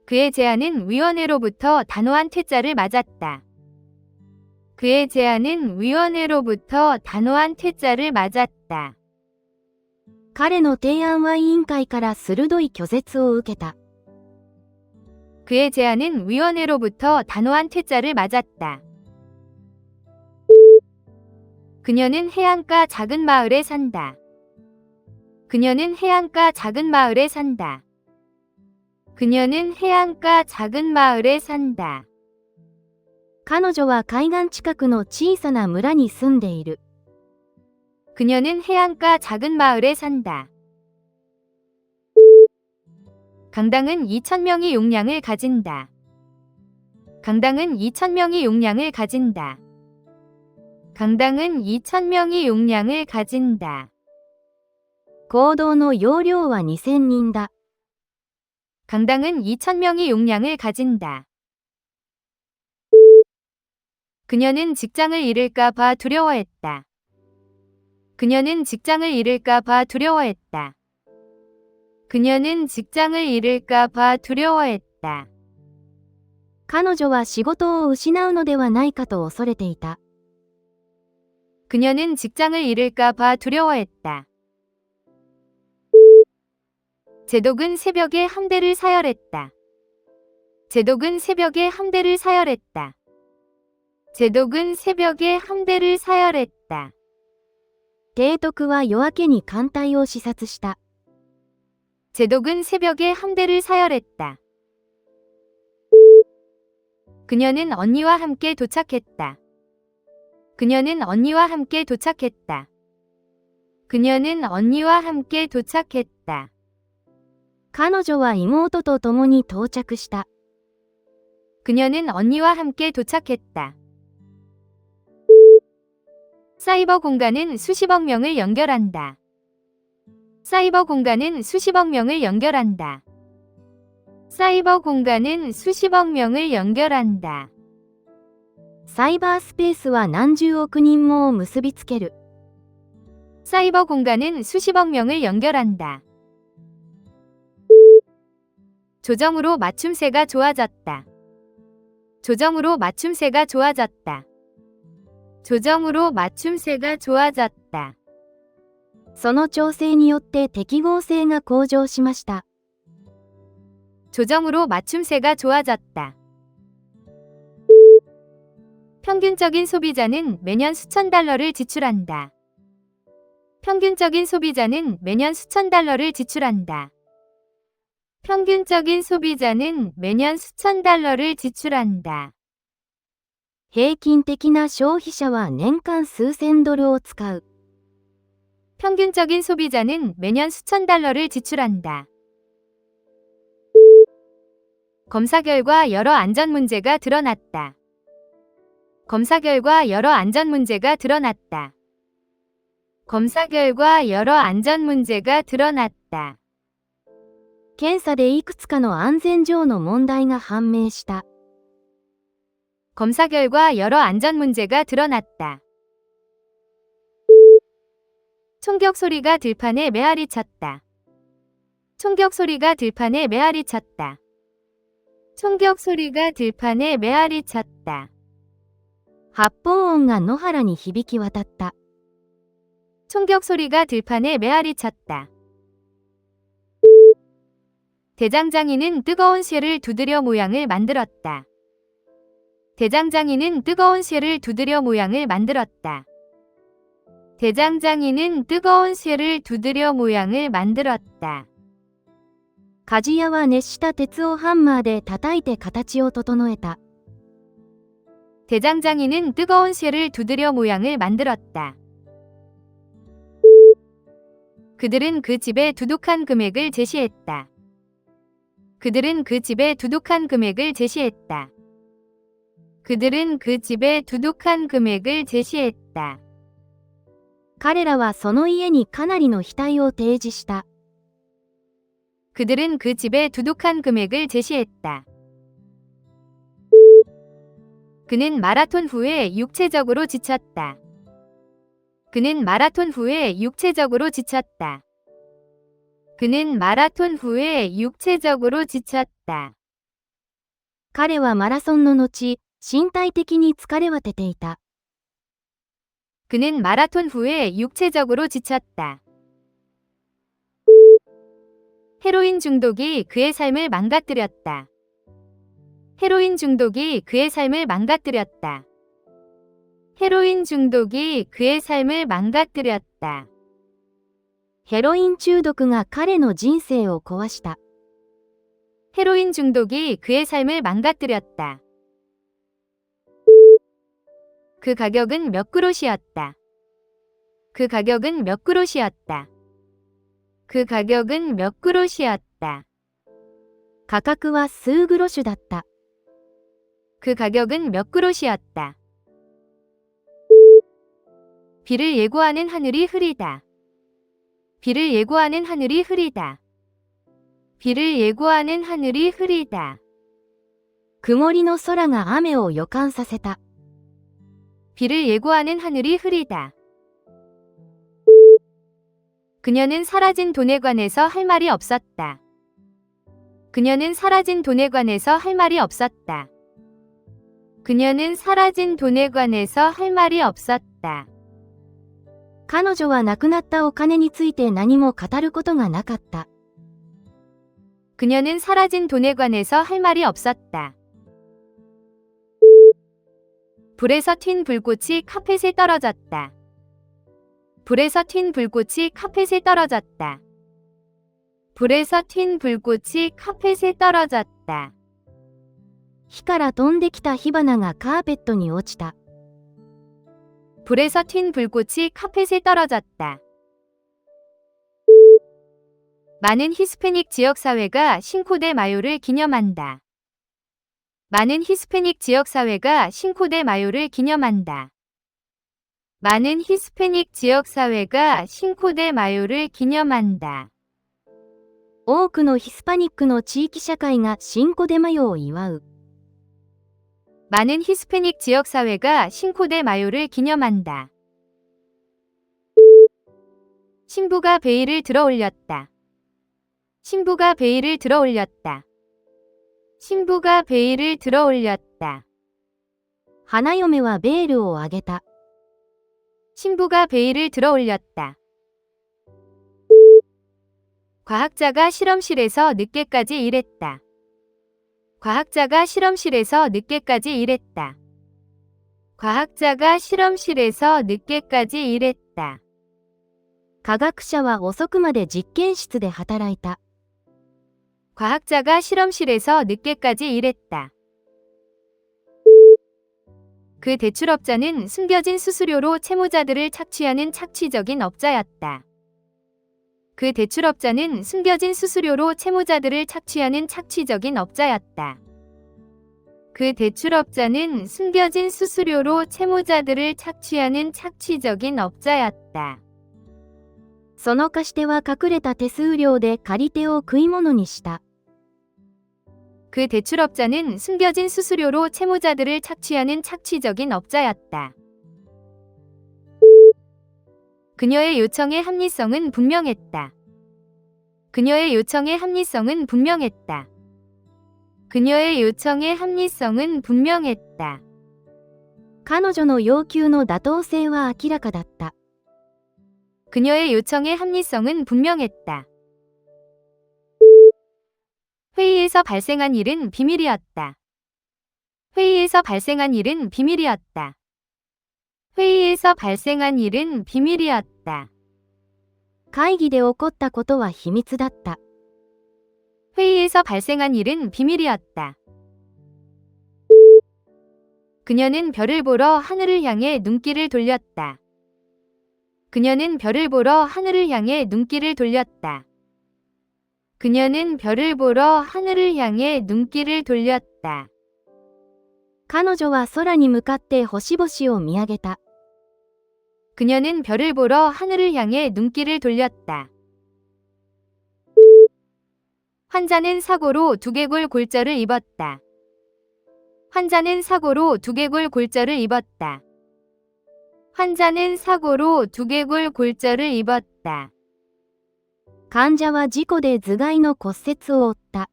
그의 제안은 위원회로부터 단호한 퇴짜를 맞았다. 그의 제안은 위원회로부터 단호한 퇴짜를 맞았다. 彼の提案は委員会から鋭い拒絶を受けた。 그의 제안은 위원회로부터 단호한 퇴짜를 맞았다. 그녀는 해안가 작은 마을에 산다. 그녀는 해안가 작은 마을에 산다. 그녀는 해안가 작은 마을에 산다. 彼女は海岸近くの小さな村に住んでいる。 그녀는 해안가 작은 마을에 산다. 강당은 2,000명의 용량을 가진다. 강당은 2,000명의 용량을 가진다. 강당은 2,000명의 용량을 가진다. 行動の容量は2000人だ。 강당은 2,000명의 용량을 가진다. 그녀는 직장을 잃을까 봐 두려워했다. 그녀는 직장을 잃을까 봐 두려워했다. 그녀는 직장을 잃을까 봐 두려워했다. 彼女は仕事を失うのではないかと恐れていた。 그녀는 직장을 잃을까 봐 두려워했다. 제독은 새벽에 함대를 사열했다. 제독은 새벽에 함대를 사열했다. 제독은 새벽에 함대를 사열했다. 提督は夜明けに艦隊を視察した。 제독은 새벽에 함대를 사열했다. 그녀는 언니와 함께 도착했다. 그녀는 언니와 함께 도착했다. 그녀는 언니와 함께 도착했다. 彼女は妹と共に到着した。 그녀는 언니와 함께 도착했다. 사이버 공간은 수십억 명을 연결한다. 사이버 공간은 수십억 명을 연결한다. 사이버 공간은 수십억 명을 연결한다. サイバースペースは何十億人もを結びつける。 사이버 공간은 수십억 명을 연결한다. 조정으로 맞춤새가 좋아졌다. 조정으로 맞춤새가 좋아졌다. 조정으로 맞춤새가 좋아졌다. その調整によって適合性が向上しました。 조정으로 맞춤새가 좋아졌다. 평균적인 소비자는 매년 수천 달러를 지출한다. 평균적인 소비자는 매년 수천 달러를 지출한다. 평균적인 소비자는 매년 수천 달러를 지출한다. 平均的な消費者は年間数千ドルを使う。 평균적인 소비자는 매년 수천 달러를 지출한다. 검사 결과 여러 안전 문제가 드러났다. 검사 결과 여러 안전 문제가 드러났다. 검사 결과 여러 안전 문제가 드러났다. 検査でいくつかの安全上の問題が判明した。 검사 결과 여러 안전 문제가 드러났다. 총격 소리가 들판에 메아리 쳤다. 총격 소리가 들판에 메아리 쳤다. 총격 소리가 들판에 메아리 쳤다. 発砲音が野原に響き渡った。 총격 소리가 들판에 메아리 쳤다. 대장장이는 뜨거운 쇠를 두드려 모양을 만들었다. 대장장이는 뜨거운 쇠를 두드려 모양을 만들었다. 대장장이는 뜨거운 쇠를 두드려 모양을 만들었다. 鍛冶屋は熱した鉄をハンマーで叩いて形を整えた。 대장장이는 뜨거운 쇠를 두드려 모양을 만들었다. 그들은 그 집에 두둑한 금액을 제시했다. 그들은 그 집에 두둑한 금액을 제시했다. 그들은 그 집에 두둑한 금액을 제시했다. 彼らはその家にかなりの額を提示した。 그들은 그 집에 두둑한 금액을 제시했다. 그는 마라톤 후에 육체적으로 지쳤다. 그는 마라톤 후에 육체적으로 지쳤다. 그는 마라톤 후에 육체적으로 지쳤다. 彼はマラソンの後、身体的に疲れ果てていた。 그는 마라톤 후에 육체적으로 지쳤다. 헤로인 중독이 그의 삶을 망가뜨렸다. 헤로인 중독이 그의 삶을 망가뜨렸다. 헤로인 중독이 그의 삶을 망가뜨렸다. ヘロイン中毒が彼の人生を壊した。 헤로인 중독이 그의 삶을 망가뜨렸다. 그 가격은 몇 그롯이었다. 그 가격은 몇 그롯이었다. 그 가격은 몇 그롯이었다. 価格は数グロシュだった。 그 가격은 몇 그롯이었다. 비를 예고하는 하늘이 흐리다. 비를 예고하는 하늘이 흐리다. 비를 예고하는 하늘이 흐리다. 曇りの空が雨を予感させた。 비를 예고하는 하늘이 흐리다. 그녀는 사라진 돈에 관해서 할 말이 없었다. 그녀는 사라진 돈에 관해서 할 말이 없었다. 그녀는 사라진 돈에 관해서 할 말이 없었다. 彼女は亡くなったお金について何も語ることがなかった。 그녀는 사라진 돈에 관해서 할 말이 없었다. 불에서 튄 불꽃이 카펫에 떨어졌다. 불에서 튄 불꽃이 카펫에 떨어졌다. 불에서 튄 불꽃이 카펫에 떨어졌다. 火から飛んできた火花がカーペットに落ちた。 불에서 튄 불꽃이 카펫에 떨어졌다. 많은 히스패닉 지역사회가 싱코데 마요를 기념한다. 많은 히스패닉 지역사회가 싱코데 마요를 기념한다. 많은 히스패닉 지역사회가 싱코데 마요를 기념한다. 多くのヒスパニックの地域社会がシンコデマヨを祝う。 많은 히스패닉 지역사회가 싱코데 마요를 기념한다. 신부가 베일을 들어 올렸다. 신부가 베일을 들어 올렸다. 신부가 베일을 들어 올렸다. 花嫁はベールを上げた。 신부가 베일을 들어 올렸다. 과학자가 실험실에서 늦게까지 일했다. 과학자가 실험실에서 늦게까지 일했다. 과학자가 실험실에서 늦게까지 일했다. 科学者は遅くまで実験室で働いた。 과학자가 실험실에서 늦게까지 일했다. 그 대출업자는 숨겨진 수수료로 채무자들을 착취하는 착취적인 업자였다. 그 대출업자는 숨겨진 수수료로 채무자들을 착취하는 착취적인 업자였다. 그 대출업자는 숨겨진 수수료로 채무자들을 착취하는 착취적인 업자였다. その貸し手は隠れた手数料で借り手を食い物にした。 그 대출업자는 숨겨진 수수료로 채무자들을 착취하는 착취적인 업자였다. 그녀의 요청의 합리성은 분명했다. 그녀의 요청의 합리성은 분명했다. 그녀의 요청의 합리성은 분명했다. 彼女の要求の妥当性は明らかだった。 그녀의 요청의 합리성은 분명했다. 회의에서 발생한 일은 비밀이었다. 회의에서 발생한 일은 비밀이었다. 회의에서 발생한 일은 비밀이었다. 会議で起こったことは秘密だった。 회의에서 발생한 일은 비밀이었다. 그녀는 별을 보러 하늘을 향해 눈길을 돌렸다. 그녀는 별을 보러 하늘을 향해 눈길을 돌렸다. 그녀는 별을 보러 하늘을 향해 눈길을 돌렸다. 彼女は空に向かって星々を見上げた。 그녀는 별을 보러 하늘을 향해 눈길을 돌렸다. 환자는 사고로 두개골 골절을 입었다. 환자는 사고로 두개골 골절을 입었다. 환자는 사고로 두개골 골절을 입었다. 患者は事故で頭蓋の骨折を負った。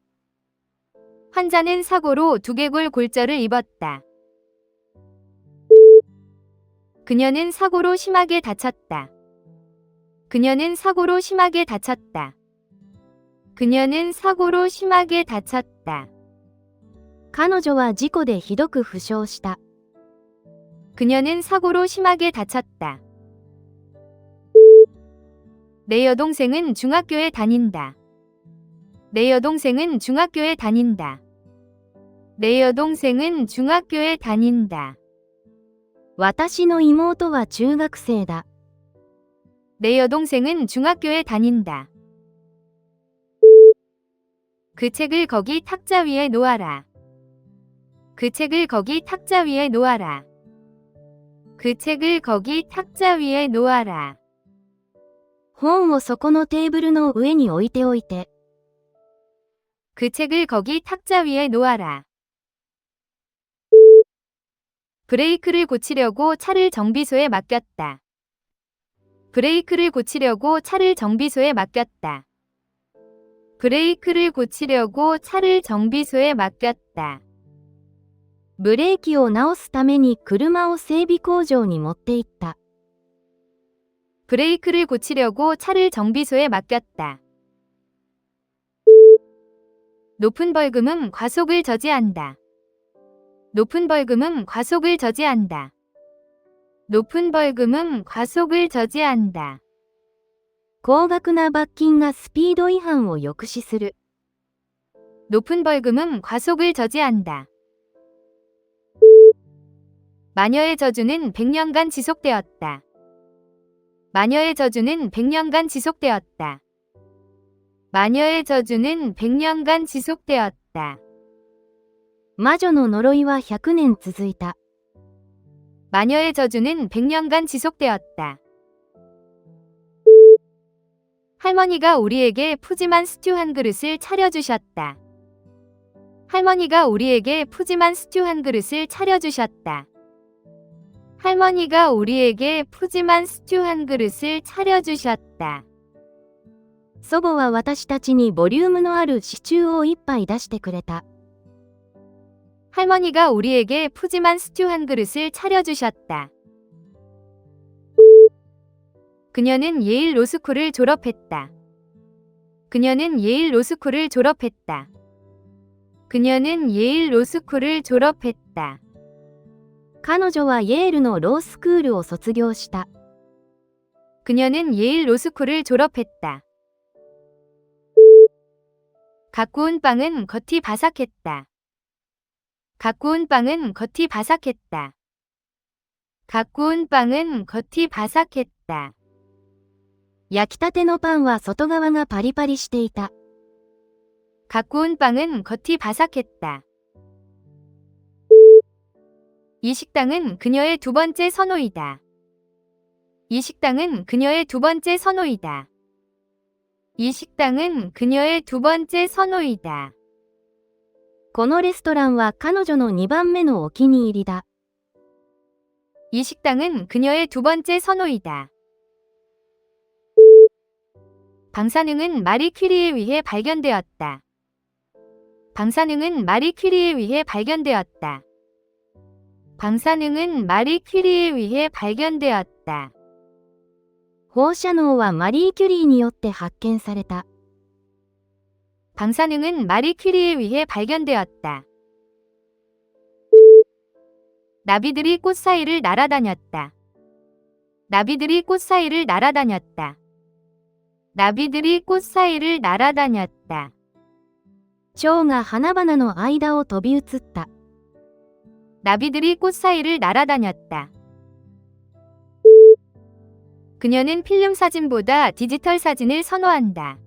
환자는 사고로 두개골 골절을 입었다. 그녀는 사고로 심하게 다쳤다. 그녀는 사고로 심하게 다쳤다. 그녀는 사고로 심하게 다쳤다. 彼女は事故でひどく負傷した。 그녀는 사고로 심하게 다쳤다. 내 여동생은 중학교에 다닌다. 내 여동생은 중학교에 다닌다. 내 여동생은 중학교에 다닌다. 私の妹は中学生だ。 내 여동생은 중학교에 다닌다. 그 책을 거기 탁자 위에 놓아라. 그 책을 거기 탁자 위에 놓아라. 그 책을 거기 탁자 위에 놓아라. 本をそこのテーブルの上に置いておいて。 그 책을 거기 탁자 위에 놓아라. 브레이크를 고치려고 차를 정비소에 맡겼다. 브레이크를 고치려고 차를 정비소에 맡겼다. 브레이크를 고치려고 차를 정비소에 맡겼다. ブレーキを直すために車を整備工場に持って行った。 브레이크를 고치려고 차를 정비소에 맡겼다. 높은 벌금은 과속을 저지한다. 높은 벌금은 과속을 저지한다. 높은 벌금은 과속을 저지한다. 高額な罰金がスピード違反を抑止する。 높은 벌금은 과속을 저지한다. 마녀의 저주는 100년간 지속되었다. 마녀의 저주는 100년간 지속되었다. 마녀의 저주는 100년간 지속되었다. 魔女の呪いは100年続いた。 마녀의 저주는 100년간 지속되었다. 할머니가 우리에게 푸짐한 스튜 한 그릇을 차려주셨다. 할머니가 우리에게 푸짐한 스튜 한 그릇을 차려주셨다. 할머니가 우리에게 푸짐한 스튜 한 그릇을 차려주셨다. 祖母は私たちにボリュームのあるシチューを一杯出してくれた。 할머니가 우리에게 푸짐한 스튜 한 그릇을 차려주셨다. 그녀는 예일 로스쿨을 졸업했다. 그녀는 예일 로스쿨을 졸업했다. 그녀는 예일 로스쿨을 졸업했다. 彼女はイェールのロースクールを卒業した。 그녀는 예일 로스쿨을 졸업했다. 갖고 온 빵은 겉이 바삭했다. 갖고 온 빵은 겉이 바삭했다. 갖고 온 빵은 겉이 바삭했다. 焼きたてのパンは外側がパリパリしていた。 갖고 온 빵은 겉이 바삭했다. 이 식당은 그녀의 두 번째 선호이다. 이 식당은 그녀의 두 번째 선호이다. 이 식당은 그녀의 두 번째 선호이다. このレストランは彼女の2番目のお気に入りだ。 이 식당은 그녀의 두 번째 선호이다. 방사능은 마리 퀴리에 의해 발견되었다. 방사능은 마리 퀴리에 의해 발견되었다. 방사능은 마리 퀴리에 의해 발견되었다. 放射能はマリー・キュリーによって発見された。 방사능은 마리 퀴리에 의해 발견되었다. 나비들이 꽃 사이를 날아다녔다. 나비들이 꽃 사이를 날아다녔다. 나비들이 꽃 사이를 날아다녔다. 蝶が花々の間を飛び移った。 나비들이 꽃 사이를 날아다녔다. 그녀는 필름 사진보다 디지털 사진을 선호한다.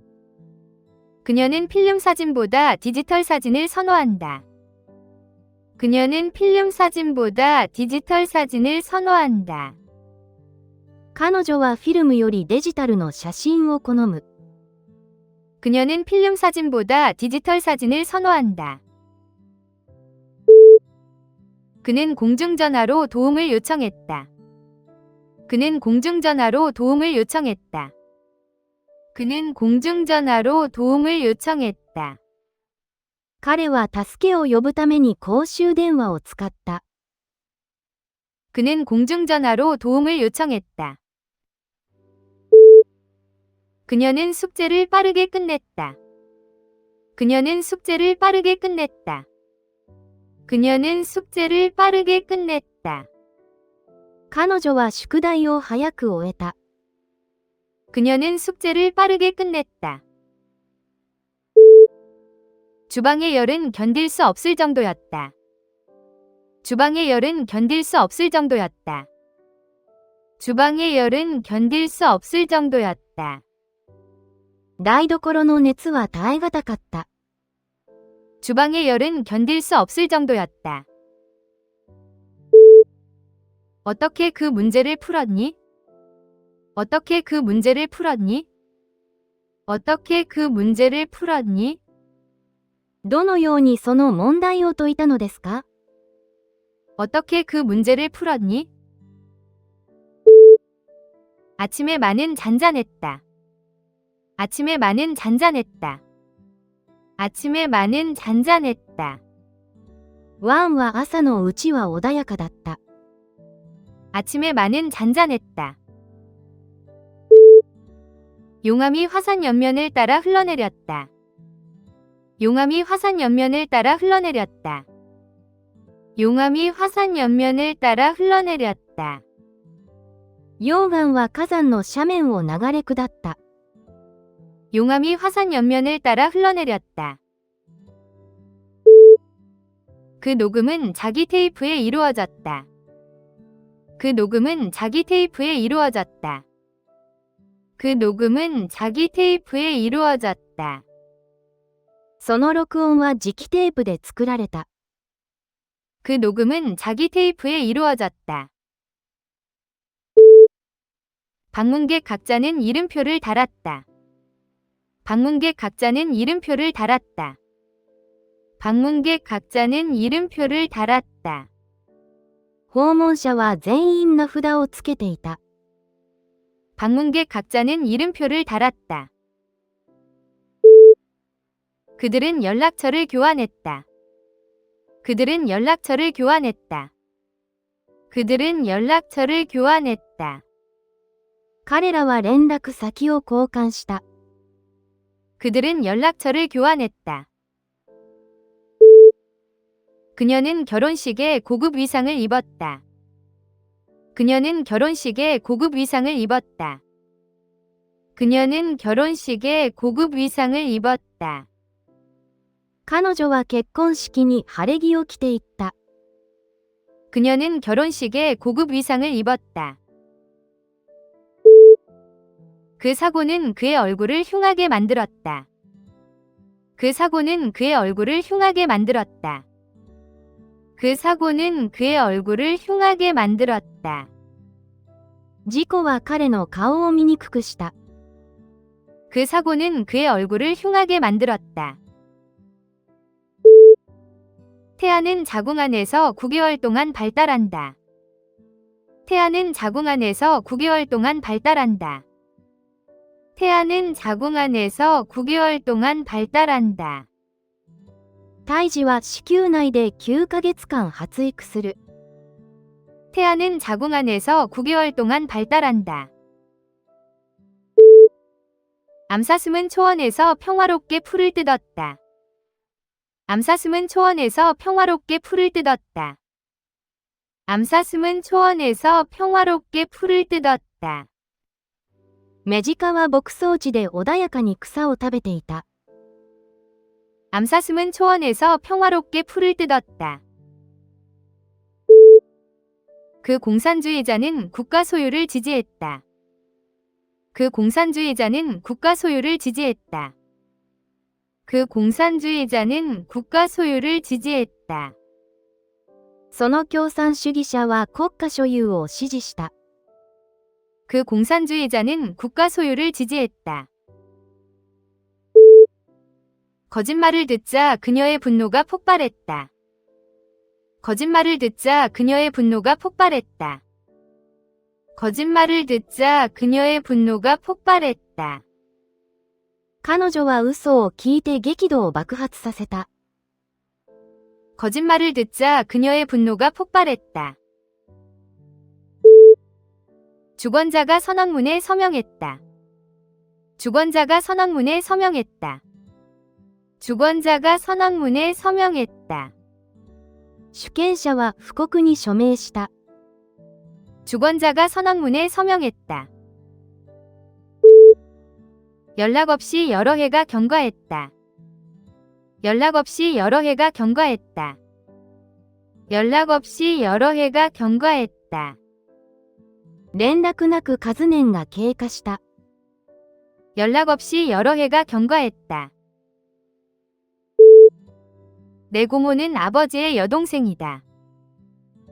그녀는 필름 사진보다 디지털 사진을 선호한다. 그녀는 필름 사진보다 디지털 사진을 선호한다. 彼女はフィルムよりデジタルの写真を好む。 그녀는 필름 사진보다 디지털 사진을 선호한다. 그는 공중전화로 도움을 요청했다. 그는 공중전화로 도움을 요청했다. 그는 공중전화로 도움을 요청했다. 彼は助けを呼ぶために公衆電話を使った。 그는 공중전화로 도움을 요청했다. 그녀는 숙제를 빠르게 끝냈다. 그녀는 숙제를 빠르게 끝냈다. 그녀는 숙제를 빠르게 끝냈다. 彼女は宿題を早く終えた。 그녀는 숙제를 빠르게 끝냈다. 주방의 열은 견딜 수 없을 정도였다. 주방의 열은 견딜 수 없을 정도였다. 주방의 열은 견딜 수 없을 정도였다. 台所の熱は耐え難かった。 주방의 열은 견딜 수 없을 정도였다. 어떻게 그 문제를 풀었니? 어떻게 그 문제를 풀었니? 어떻게 그 문제를 풀었니? どのようにその問題を解いたのですか？ 어떻게 그 문제를 풀었니? 아침에 많은 잔잔했다. 아침에 많은 잔잔했다. 아침에 많은 잔잔했다. ワンは朝のうちは穏やかだった。 아침에 많은 잔잔했다. 용암이 화산 옆면을 따라 흘러내렸다. 용암이 화산 옆면을 따라 흘러내렸다. 용암이 화산 옆면을 따라 흘러내렸다. 溶岩は火山の斜面を流れ下った。 용암이 화산 옆면을 따라 흘러내렸다. 그 녹음은 자기 테이프에 이루어졌다. 그 녹음은 자기 테이프에 이루어졌다. 그 녹음은 자기 테이프에 이루어졌다. その録音は磁気テープで作られた。 그 녹음은 자기 테이프에 이루어졌다. 방문객 각자는 이름표를 달았다. 방문객 각자는 이름표를 달았다. 방문객 각자는 이름표를 달았다. 訪問者は全員名札をつけていた。 방문객 각자는 이름표를 달았다. 그들은 연락처를 교환했다. 그들은 연락처를 교환했다. 그들은 연락처를 교환했다. 彼らは連絡先を交換した。 그들은 연락처를 교환했다. 그녀는 결혼식에 고급 의상을 입었다. 그녀는 결혼식에 고급 의상을 입었다. 그녀는 결혼식에 고급 의상을 입었다. 彼女は結婚式に晴れ着を着ていった。 그녀는 결혼식에 고급 의상을 입었다. 그 사고는 그의 얼굴을 흉하게 만들었다. 그 사고는 그의 얼굴을 흉하게 만들었다. 그 사고는 그의 얼굴을 흉하게 만들었다. 事故は彼の顔を醜くした。 그 사고는 그의 얼굴을 흉하게 만들었다. 태아는 자궁 안에서 9개월 동안 발달한다. 태아는 자궁 안에서 9개월 동안 발달한다. 태아는 자궁 안에서 9개월 동안 발달한다. 胎児は子宮内で9ヶ月間発育する。 태아는 자궁 안에서 9개월 동안 발달한다. 암사슴은 초원에서 평화롭게 풀을 뜯었다. 암사슴은 초원에서 평화롭게 풀을 뜯었다. 암사슴은 초원에서 평화롭게 풀을 뜯었다. メジカは牧草地で穏やかに草を食べていた。 암사슴은 초원에서 평화롭게 풀을 뜯었다. 그 공산주의자는 국가 소유를 지지했다. 그 공산주의자는 국가 소유를 지지했다. 그 공산주의자는 국가 소유를 지지했다. その共産主義者は国家所有を支持した。 그 공산주의자는 국가 소유를 지지했다. 거짓말을 듣자 그녀의 분노가 폭발했다. 거짓말을 듣자 그녀의 분노가 폭발했다. 거짓말을 듣자 그녀의 분노가 폭발했다. 彼女は嘘を聞いて激怒を爆発させた。 거짓말을 듣자 그녀의 분노가 폭발했다. 주권자가 선언문에 서명했다. 주권자가 선언문에 서명했다. 주권자가 선언문에 서명했다. 主権者は布告に署名した。 주권자가 선언문에 서명했다. 연락 없이 여러 해가 경과했다. 연락 없이 여러 해가 경과했다. 연락 없이 여러 해가 경과했다. 連絡なく数年が経過した。 연락 없이 여러 해가 경과했다. 내 고모는 아버지의 여동생이다.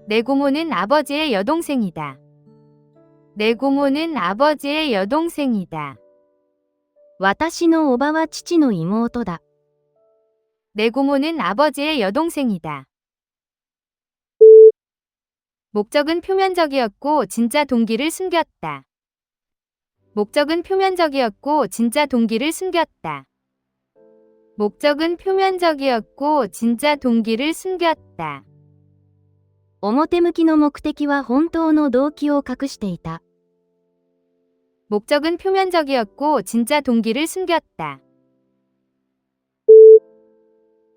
내 고모는 아버지의 여동생이다. 내 고모는 아버지의 여동생이다. 私のおばは父の妹だ。 내 고모는 아버지의 여동생이다. 목적은 표면적이었고 진짜 동기를 숨겼다. 목적은 표면적이었고 진짜 동기를 숨겼다. 목적은 표면적이었고 진짜 동기를 숨겼다. 表向きの目的は本当の動機を隠していた。 목적은 표면적이었고 진짜 동기를 숨겼다.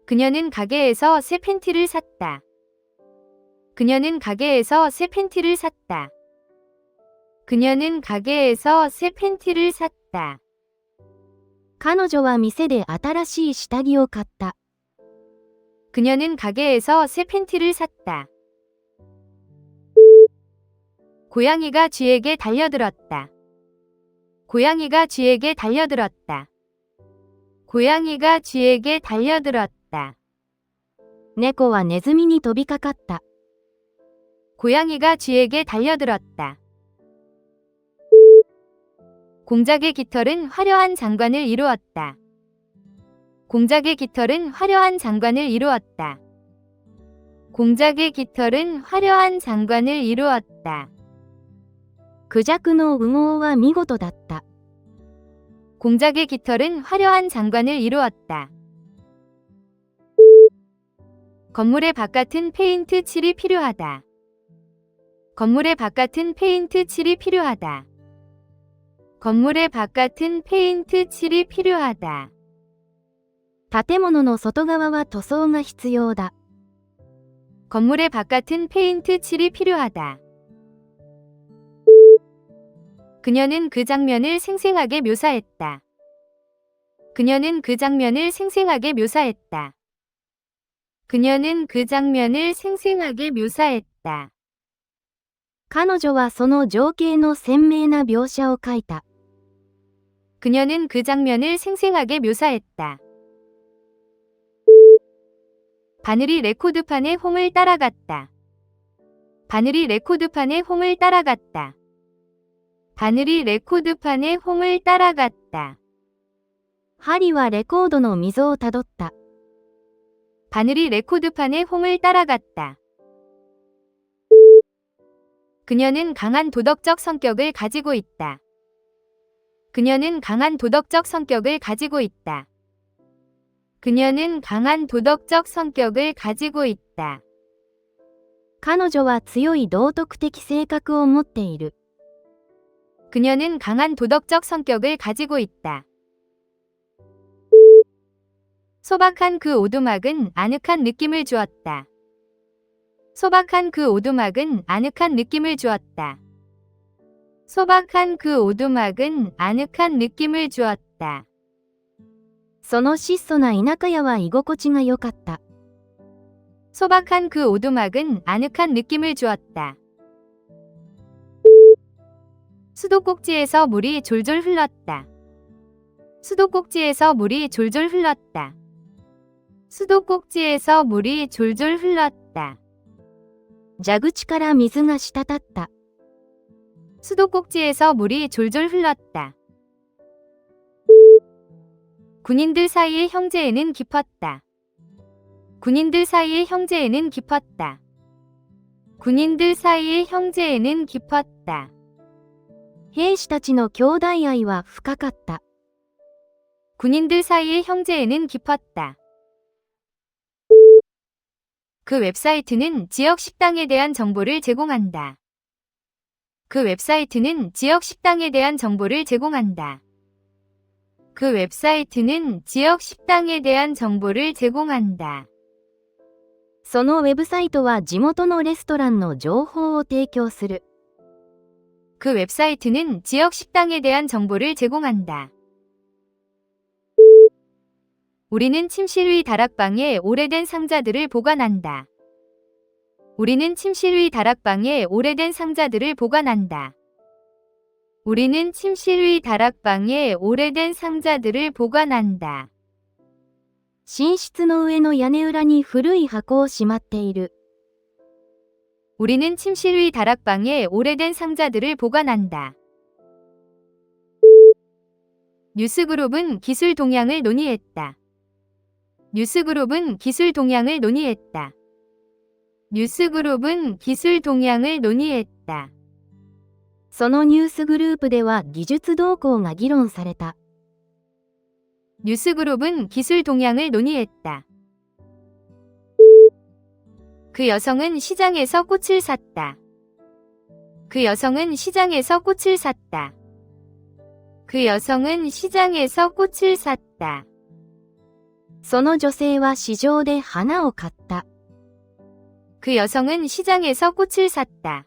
그녀는 가게에서 새 팬티를 샀다. 그녀는 가게에서 새 팬티를 샀다. 그녀는 가게에서 새 팬티를 샀다. 彼女は店で新しい下着を買った。 그녀는 가게에서 새 팬티를 샀다. 고양이가 쥐에게 달려들었다. 고양이가 쥐에게 달려들었다. 고양이가 쥐에게 달려들었다. 猫はネズミに飛びかかった。 고양이가 쥐에게 달려들었다. 공작의 깃털은 화려한 장관을 이루었다. 공작의 깃털은 화려한 장관을 이루었다. 공작의 깃털은 화려한 장관을 이루었다. クジャクの羽毛は見事だった。 공작의 깃털은 화려한 장관을 이루었다. 건물의 바깥은 페인트 칠이 필요하다. 건물의 바깥은 페인트 칠이 필요하다. 건물의 바깥은 페인트 칠이 필요하다. 建物の外側は塗装が必要だ。 건물의 바깥은 페인트 칠이 필요하다. 그녀는 그 장면을 생생하게 묘사했다. 그녀는 그 장면을 생생하게 묘사했다. 그녀는 그 장면을 생생하게 묘사했다. 彼女はその情景の鮮明な描写を書いた。 그녀는 그 장면을 생생하게 묘사했다. 바늘이 레코드판의 홍을 따라갔다. 바늘이 레코드판의 홍을 따라갔다. 바늘이 레코드판의 홍을 따라갔다. 針はレコードの溝をたどった。 바늘이 레코드판의 홍을 따라갔다. 그녀는 강한 도덕적 성격을 가지고 있다. 그녀는 강한 도덕적 성격을 가지고 있다. 그녀는 강한 도덕적 성격을 가지고 있다. 彼女は強い道徳的性格を持っている。 그녀는 강한 도덕적 성격을 가지고 있다. 소박한 그 오두막은 아늑한 느낌을 주었다. 소박한 그 오두막은 아늑한 느낌을 주었다. 소박한 그 오두막은 아늑한 느낌을 주었다. その質素な田舎家は居心地が良かった。 소박한 그 오두막은 아늑한 느낌을 주었다. 수도꼭지에서 물이 졸졸 흘렀다. 수도꼭지에서 물이 졸졸 흘렀다. 수도꼭지에서 물이 졸졸 흘렀다. 蛇口から水が滴った。 수도꼭지에서 물이 졸졸 흘렀다. 군인들 사이의 형제애는 깊었다. 군인들 사이의 형제애는 깊었다. 군인들 사이의 형제애는 깊었다. 兵士たちの兄弟愛は深かった。 군인들 사이의 형제애는 깊었다. 그 웹사이트는 지역 식당에 대한 정보를 제공한다. 그 웹사이트는 지역 식당에 대한 정보를 제공한다. 그 웹사이트는 지역 식당에 대한 정보를 제공한다. そのウェブサイトは地元のレストランの情報を提供する。 그 웹사이트는 지역 식당에 대한 정보를 제공한다. 우리는 침실 위 다락방에 오래된 상자들을 보관한다. 우리는 침실 위 다락방에 오래된 상자들을 보관한다. 우리는 침실 위 다락방에 오래된 상자들을 보관한다. 寝室の上の屋根裏に古い箱をしまっている。 우리는 침실 위 다락방에 오래된 상자들을 보관한다. 뉴스그룹은 기술 동향을 논의했다. 뉴스그룹은 기술 동향을 논의했다. 뉴스그룹은 기술 동향을 논의했다. そのニュースグループでは技術動向が議論された。 뉴스그룹은 기술 동향을 논의했다. 그 여성은 시장에서 꽃을 샀다. 그 여성은 시장에서 꽃을 샀다. 그 여성은 시장에서 꽃을 샀다. その女性は市場で花を買った。 그 여성은 시장에서 꽃을 샀다.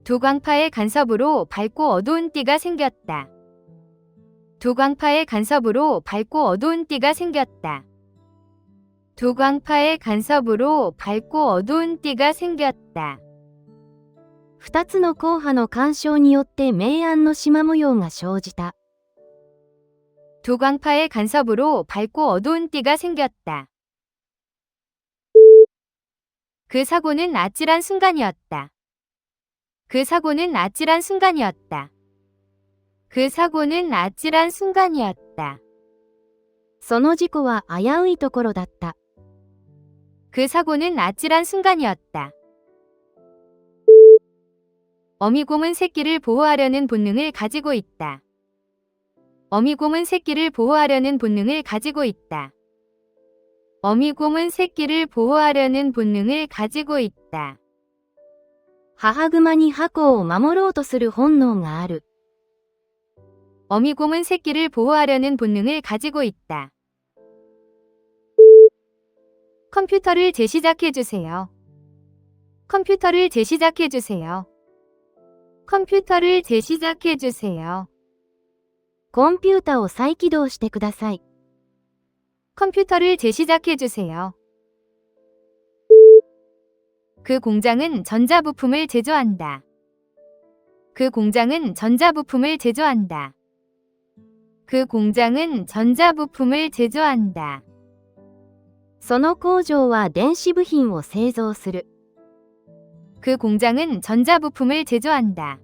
두 광파의 간섭으로 밝고 어두운 띠가 생겼다. 두 광파의 간섭으로 밝고 어두운 띠가 생겼다. 두 광파의 간섭으로 밝고 어두운 띠가 생겼다. 2つの硬派の干渉によって明暗の縞模様が生じた。 두 광파의 간섭으로 밝고 어두운 띠가 생겼다. 그 사고는 아찔한 순간이었다. 그 사고는 아찔한 순간이었다. 그 사고는 아찔한 순간이었다. その事故は危ういところだった。 그 사고는 아찔한 순간이었다. 어미곰은 새끼를 보호하려는 본능을 가지고 있다. 어미곰은 새끼를 보호하려는 본능을 가지고 있다. 어미곰은 새끼를 보호하려는 본능을 가지고 있다. 母熊に箱を守ろうとする本能がある。 어미곰은 새끼를 보호하려는 본능을 가지고 있다. 컴퓨터를 재시작해주세요. 컴퓨터를 재시작해주세요. 컴퓨터를 재시작해주세요. コンピュータを再起動してください。 컴퓨터를 재시작해 주세요. 그 공장은 전자부품을 제조한다. 그 공장은 전자부품을 제조한다. 그 공장은 전자부품을 제조한다. その工場は電子部品を製造する。 그 공장은 전자부품을 제조한다.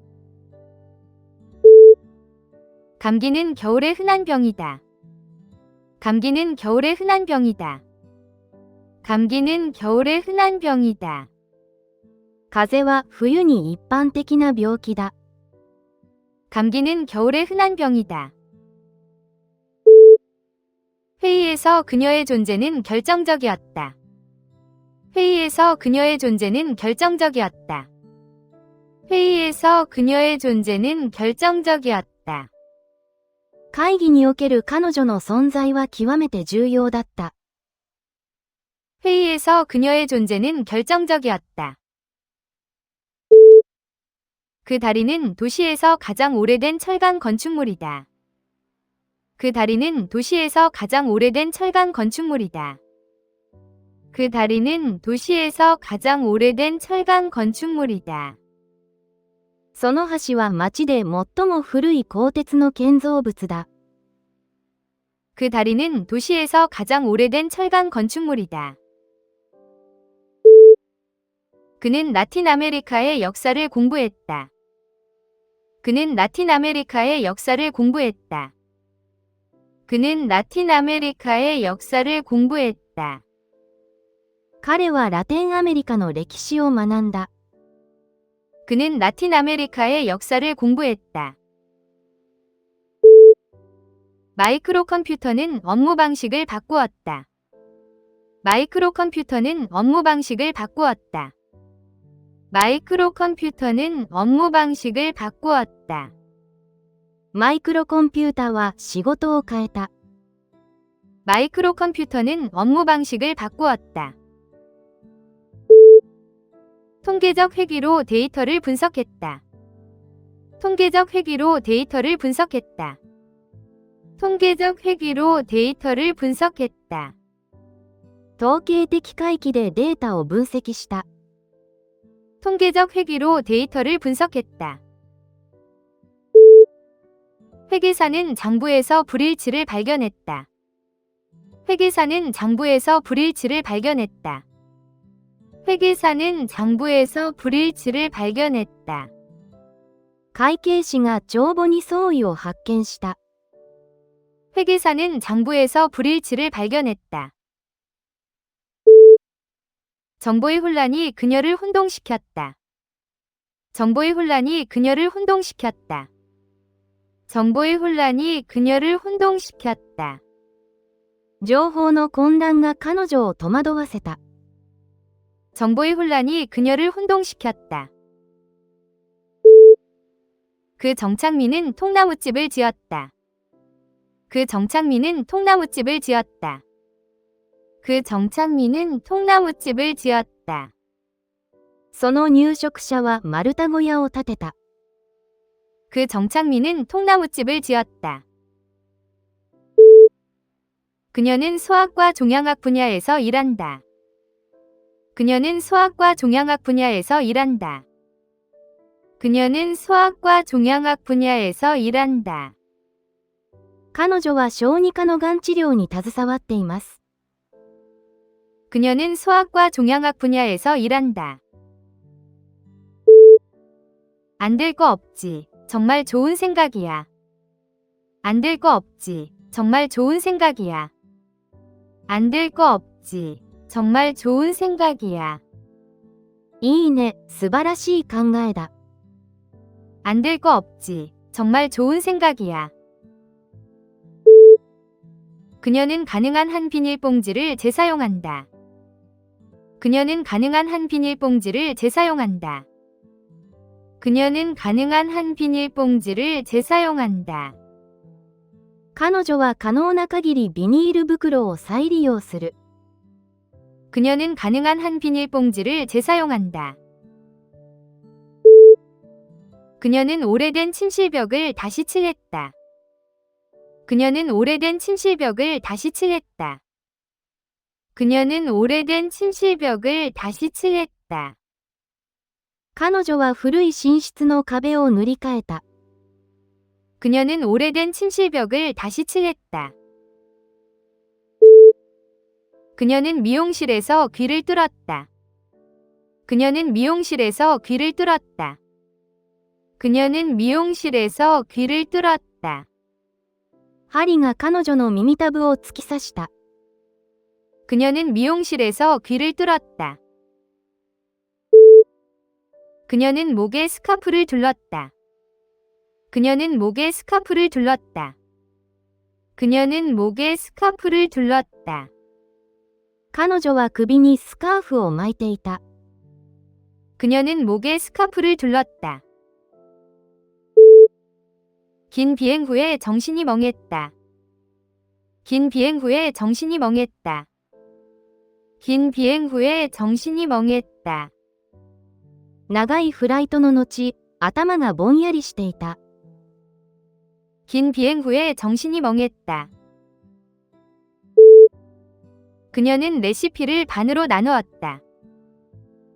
감기는 겨울의 흔한 병이다. 감기는 겨울의 흔한 병이다. 감기는 겨울의 흔한 병이다. 風邪は冬に一般的な病気だ。 감기는 겨울의 흔한 병이다. 회의에서 그녀의 존재는 결정적이었다. 회의에서 그녀의 존재는 결정적이었다. 회의에서 그녀의 존재는 결정적이었다. 会議における彼女の存在は極めて重要だった。 회의에서 그녀의 존재는 결정적이었다. 그 다리는 도시에서 가장 오래된 철강 건축물이다. 그 다리는 도시에서 가장 오래된 철강 건축물이다. 그 다리는 도시에서 가장 오래된 철강 건축물이다. その橋は町で最も古い鋼鉄の建造物だ。 그 다리는 도시에서 가장 오래된 철강 건축물이다. 그는 라틴 아메리카의 역사를 공부했다. 그는 라틴 아메리카의 역사를 공부했다. 그는 라틴 아메리카의 역사를 공부했다. 彼はラテンアメリカの歴史を学んだ。 그는 라틴 아메리카의 역사를 공부했다. 마이크로 컴퓨터는 업무 방식을 바꾸었다. 마이크로 컴퓨터는 업무 방식을 바꾸었다. 마이크로 컴퓨터는 업무 방식을 바꾸었다. マイクロコンピュータは仕事を変えた。 마이크로 컴퓨터는 업무 방식을 바꾸었다. 통계적 회귀로 데이터를 분석했다. 통계적 회귀로 데이터를 분석했다. 통계적 회귀로 데이터를 분석했다. 統計的回帰でデータを分析した。 통계적 회귀로 데이터를 분석했다. 회계사는 장부에서 불일치를 발견했다. 회계사는 장부에서 불일치를 발견했다. 회계사는 장부에서 불일치를 발견했다. 会計士が帳簿に相違を発見した。 회계사는 장부에서 불일치를 발견했다. 정보의 혼란이 그녀를 혼동시켰다. 정보의 혼란이 그녀를 혼동시켰다. 정보의 혼란이 그녀를 혼동시켰다. 情報の混乱が彼女を戸惑わせた。 정보의 혼란이 그녀를 혼동시켰다. 그 정창민은 통나무집을 지었다. 그 정창민은 통나무집을 지었다. 그 정창민은 통나무집을 지었다. その入植者は丸太小屋を建てた。 그 정창민은 통나무집을 지었다. 그녀는 수학과 종양학 분야에서 일한다. 그녀는 수학과 종양학 분야에서 일한다. 그녀는 수학과 종양학 분야에서 일한다. 彼女は小児科のがん治療に携わっています。 그녀는 수학과 종양학 분야에서 일한다. 안 될 거 없지. 정말 좋은 생각이야. 안 될 거 없지. 정말 좋은 생각이야. 안 될 거 없지. 정말 좋은 생각이야. いいね、素晴らしい考えだ。 안 될 거 없지. 정말 좋은 생각이야. 그녀는 가능한 한 비닐봉지를 재사용한다. 그녀는 가능한 한 비닐봉지를 재사용한다. 그녀는 가능한 한 비닐봉지를 재사용한다. 彼女は可能な限りビニール袋を再利用する。 그녀는 가능한 한 비닐봉지를 재사용한다. 그녀는 오래된 침실벽을 다시 칠했다. 그녀는 오래된 침실벽을 다시 칠했다. 그녀는 오래된 침실벽을 다시 칠했다. 彼女は古い寝室の壁を塗り替えた。 그녀는 오래된 침실벽을 다시 칠했다. 그녀는 미용실에서 귀를 뚫었다. 그녀는 미용실에서 귀를 뚫었다. 그녀는 미용실에서 귀를 뚫었다. 針が彼女の耳たぶを突き刺した。 그녀는 미용실에서 귀를 뚫었다. 그녀는 목에 스카프를 둘렀다. 그녀는 목에 스카프를 둘렀다. 그녀는 목에 스카프를 둘렀다. 彼女は首にスカーフを巻いていた。 그녀는 목에 스카프를 둘렀다. 긴 비행 후에 정신이 멍했다. 긴 비행 후에 정신이 멍했다. 긴 비행 후에 정신이 멍했다. 長いフライトの後、頭がぼんやりしていた。 긴 비행 후에 정신이 멍했다. 그녀는 레시피를 반으로 나누었다.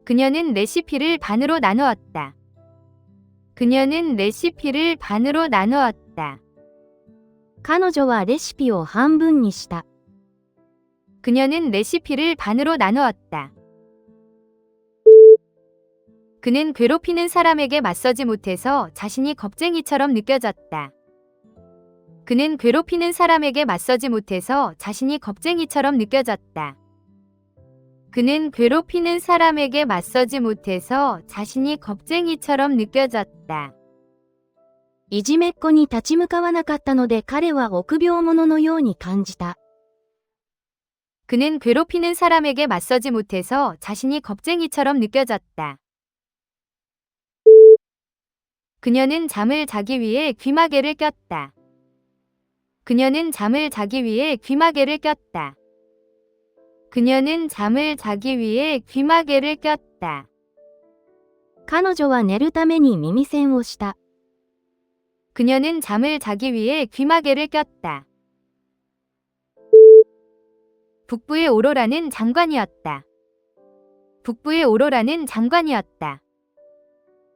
그녀는 레시피를 반으로 나누었다. 그녀는 레시피를 반으로 나누었다. 彼女はレシピを半分にした。 그녀는 레시피를 반으로 나누었다. 그는 괴롭히는 사람에게 맞서지 못해서 자신이 겁쟁이처럼 느껴졌다. 그는 괴롭히는 사람에게 맞서지 못해서 자신이 겁쟁이처럼 느껴졌다. 그는 괴롭히는 사람에게 맞서지 못해서 자신이 겁쟁이처럼 느껴졌다. いじめっ子に立ち向かわなかったので彼は臆病者のように感じた。 그는 괴롭히는 사람에게 맞서지 못해서 자신이 겁쟁이처럼 느껴졌다. 그녀는 잠을 자기 위해 귀마개를 꼈다. 그녀는 잠을 자기 위해 귀마개를 꼈다. 그녀는 잠을 자기 위해 귀마개를 꼈다. 彼女は寝るために耳栓をした。 그녀는 잠을 자기 위해 귀마개를 꼈다. 북부의 오로라는 장관이었다. 북부의 오로라는 장관이었다.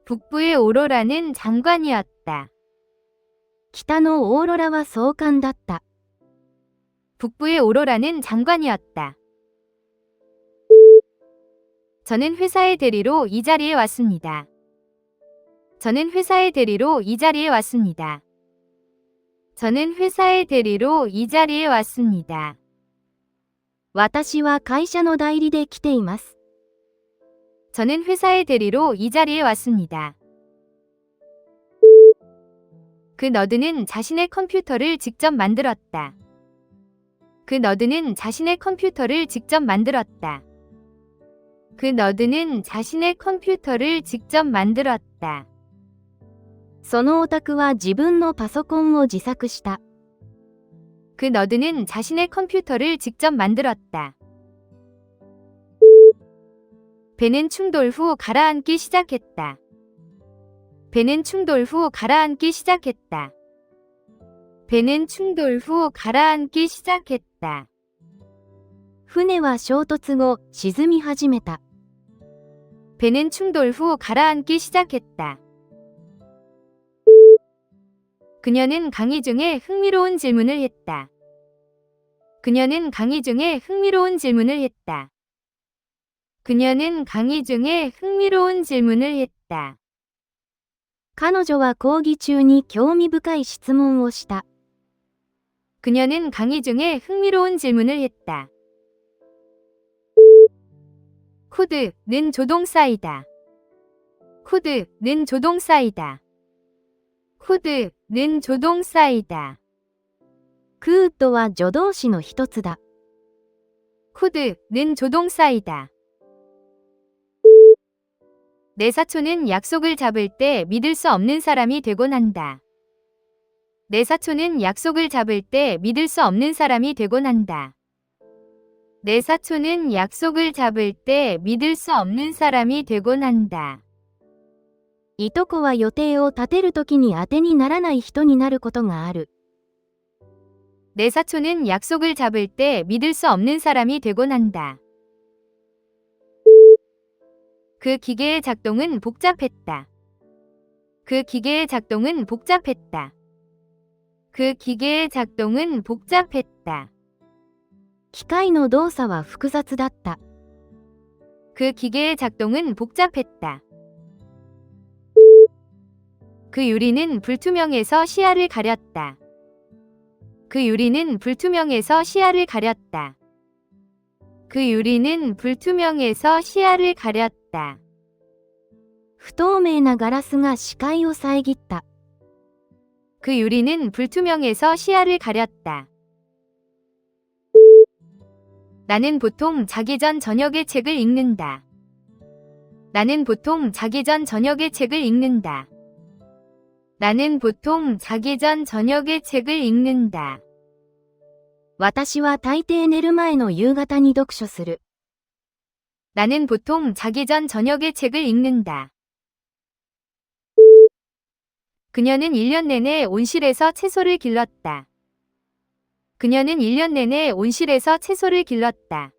북부의 오로라는 장관이었다. 北のオーロラは総監だった。 북부의 오로라는 장관이었다. 저는 회사의 대리로 이 자리에 왔습니다. 저는 회사의 대리로 이 자리에 왔습니다. 저는 회사의 대리로 이 자리에 왔습니다. 私は会社の代理で来ています。 저는 회사의 대리로 이 자리에 왔습니다. 그 너드는 자신의 컴퓨터를 직접 만들었다. 그 너드는 자신의 컴퓨터를 직접 만들었다. 그 너드는 자신의 컴퓨터를 직접 만들었다. そのオタクは自分のパソコンを自作した。 그 너드는 자신의 컴퓨터를 직접 만들었다. 배는 충돌 후 가라앉기 시작했다. 배는 충돌 후 가라앉기 시작했다. 배는 충돌 후 가라앉기 시작했다. 船は衝突後、沈み始めた。 배는 충돌 후 가라앉기 시작했다. 그녀는 강의 중에 흥미로운 질문을 했다. 그녀는 강의 중에 흥미로운 질문을 했다. 그녀는 강의 중에 흥미로운 질문을 했다. 彼女は講義中に興味深い質問をした。 그녀는 강의 중에 흥미로운 질문을 했다. 코드는 조동사이다. 코드는 조동사이다. 코드는 조동사이다. クーッドは助動詞の一つだ。 코드는 조동사이다. 내 사촌은 약속을 잡을 때 믿을 수 없는 사람이 되곤 한다. 내 사촌은 약속을 잡을 때 믿을 수 없는 사람이 되곤 한다. 내 사촌은 약속을 잡을 때 믿을 수 없는 사람이 되곤 한다. いとこは予定を立てるときに当てにならない人になることがある。내 사촌은 약속을 잡을 때 믿을 수 없는 사람이 되곤 한다. 그 기계의 작동은 복잡했다. 그 기계의 작동은 복잡했다. 그 기계의 작동은 복잡했다. 機械の動作は複雑だった。 그 기계의 작동은 복잡했다. 그 유리는 불투명해서 시야를 가렸다. 그 유리는 불투명해서 시야를 가렸다. 그 유리는 불투명해서 시야를 가렸다. 不透明なガラスが視界を遮った。 그 유리는 불투명해서 시야를 가렸다. 나는 보통 자기 전 저녁에 책을 읽는다. 나는 보통 자기 전 저녁에 책을 읽는다. 나는 보통 자기 전 저녁에 책을 읽는다. 私は大抵寝る前の夕方に読書する。 나는 보통 자기 전 저녁에 책을 읽는다. 그녀는 1년 내내 온실에서 채소를 길렀다. 그녀는 1년 내내 온실에서 채소를 길렀다.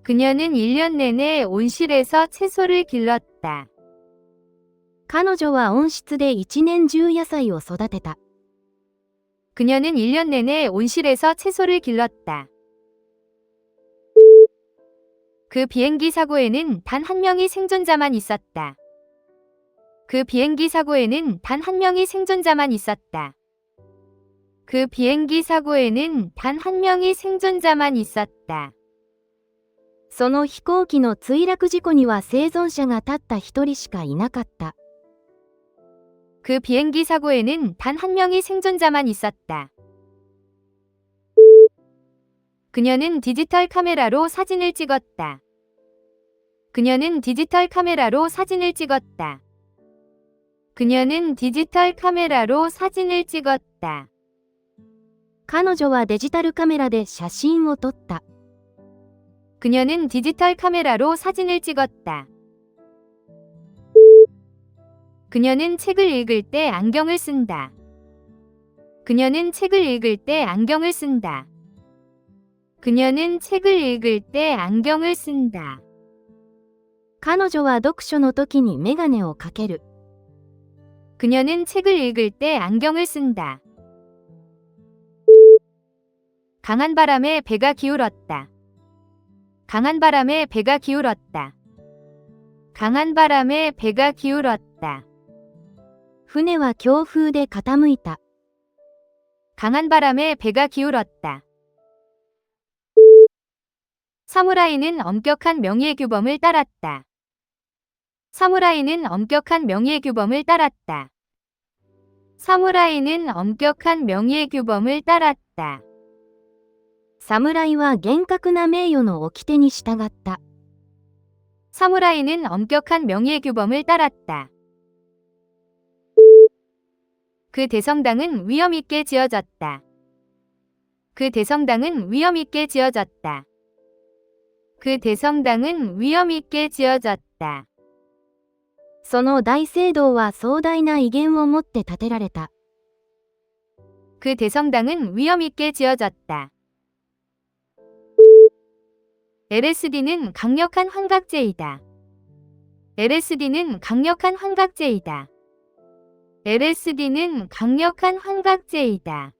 그녀는 1년 내내 온실에서 채소를 길렀다. 彼女は温室で一年中野菜を育てた。 그녀는 1년 내내 온실에서 채소를 길렀다. 그 비행기 사고에는 단 한 명의 생존자만 있었다. 그 비행기 사고에는 단 한 명의 생존자만 있었다. 그 비행기 사고에는 단 한 명의 생존자만 있었다. その飛行機の墜落事故には生存者がたった一人しかいなかった。 그 비행기 사고에는 단 한 명의 생존자만 있었다. 그녀는 디지털 카메라로 사진을 찍었다. 그녀는 디지털 카메라로 사진을 찍었다. 그녀는 디지털 카메라로 사진을 찍었다. 彼女はデジタルカメラで写真を撮った。 그녀는 디지털 카메라로 사진을 찍었다. 그녀는 책을 읽을 때 안경을 쓴다. 그녀는 책을 읽을 때 안경을 쓴다. 그녀는 책을 읽을 때 안경을 쓴다. 彼女は読書の時にメガネをかける。 그녀는 책을 읽을 때 안경을 쓴다. 강한 바람에 배가 기울었다. 강한 바람에 배가 기울었다. 강한 바람에 배가 기울었다. 船は強風で傾いた。 강한 바람에 배가 기울었다. 사무라이는 엄격한 명예의 규범을 따랐다. 사무라이는 엄격한 명예의 규범을 따랐다. 사무라이는 엄격한 명예의 규범을 따랐다. 侍は厳格な名誉の掟に従った。 사무라이는 엄격한 명예의 규범을 따랐다. 그 대성당은 위험 있게 지어졌다. 그 대성당은 위험 있게 지어졌다. 그 대성당은 위험 있게 지어졌다. その大聖堂は壮大な威厳を持って建てられた。 그 대성당은 위험 있게 지어졌다. LSD는 강력한 환각제이다. LSD는 강력한 환각제이다. LSD는 강력한 환각제이다.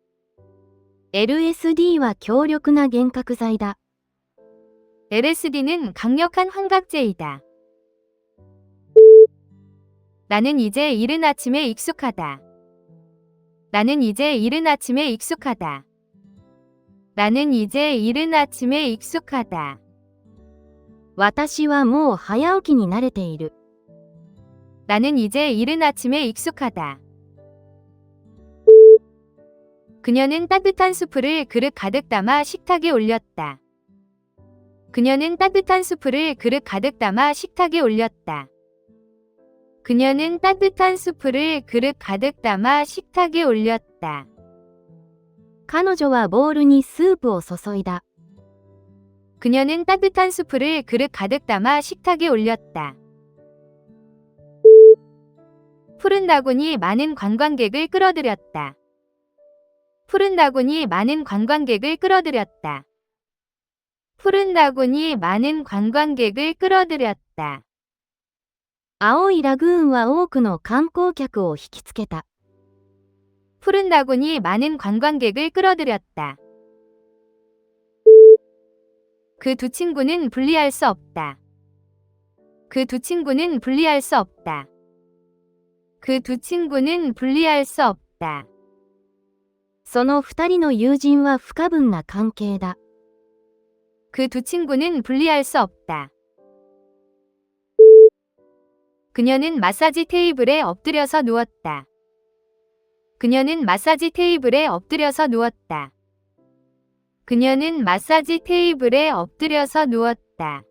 LSD は強力な幻覚剤だ。 LSD는 강력한 환각제이다. 나는 이제 이른 아침에 익숙하다. 나는 이제 이른 아침에 익숙하다. 나는 이제 이른 아침에 익숙하다. 私はもう早起きに慣れている。 나는 이제 이른 아침에 익숙하다. 그녀는 따뜻한 수프를 그릇 가득 담아 식탁에 올렸다. 그녀는 따뜻한 수프를 그릇 가득 담아 식탁에 올렸다. 그녀는 따뜻한 수프를 그릇 가득 담아 식탁에 올렸다. 彼女はボウルにスープを注いだ。 그녀는 따뜻한 수프를 그릇 가득 담아 식탁에 올렸다. 푸른 라군이 많은 관광객을 끌어들였다. 푸른 라군이 많은 관광객을 끌어들였다. 푸른 라군이 많은 관광객을 끌어들였다. 青いラグーンは多くの観光客を引きつけた。 푸른 라군이 많은 관광객을 끌어들였다. 그 두 친구는 분리할 수 없다. 그 두 친구는 분리할 수 없다. 그 두 친구는 분리할 수 없다. その二人の友人は不可分な関係だ。 그 두 친구는 분리할 수 없다. 그녀는 마사지 테이블에 엎드려서 누웠다. 그녀는 마사지 테이블에 엎드려서 누웠다. 그녀는 마사지 테이블에 엎드려서 누웠다.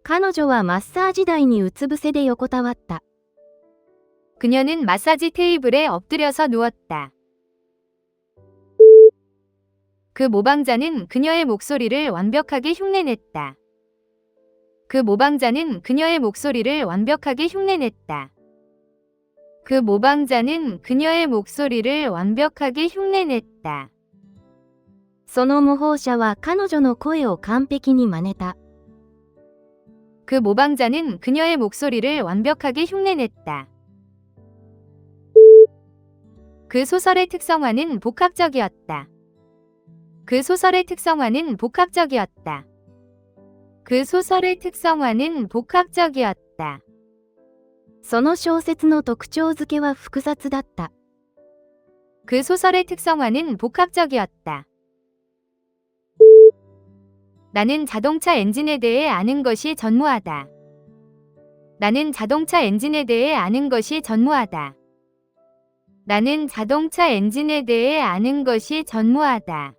彼女はマッサージ台にうつ伏せで横たわった。 그녀는 마사지 테이블에 엎드려서 누웠다. 그 모방자는 그녀의 목소리를 완벽하게 흉내냈다. 그 모방자는 그녀의 목소리를 완벽하게 흉내냈다. 그 모방자는 그녀의 목소리를 완벽하게 흉내냈다. その模倣者は彼女の声を完璧に真似た。 그 모방자는 그녀의 목소리를 완벽하게 흉내냈다. 그 소설의 특성화는 복합적이었다. 그 소설의 특성화는 복합적이었다. 그 소설의 특성화는 복합적이었다. その小説の特徴づけは複雑だった。 그 소설의 특성화는 복합적이었다. 나는 자동차 엔진에 대해 아는 것이 전무하다. 나는 자동차 엔진에 대해 아는 것이 전무하다. 나는 자동차 엔진에 대해 아는 것이 전무하다.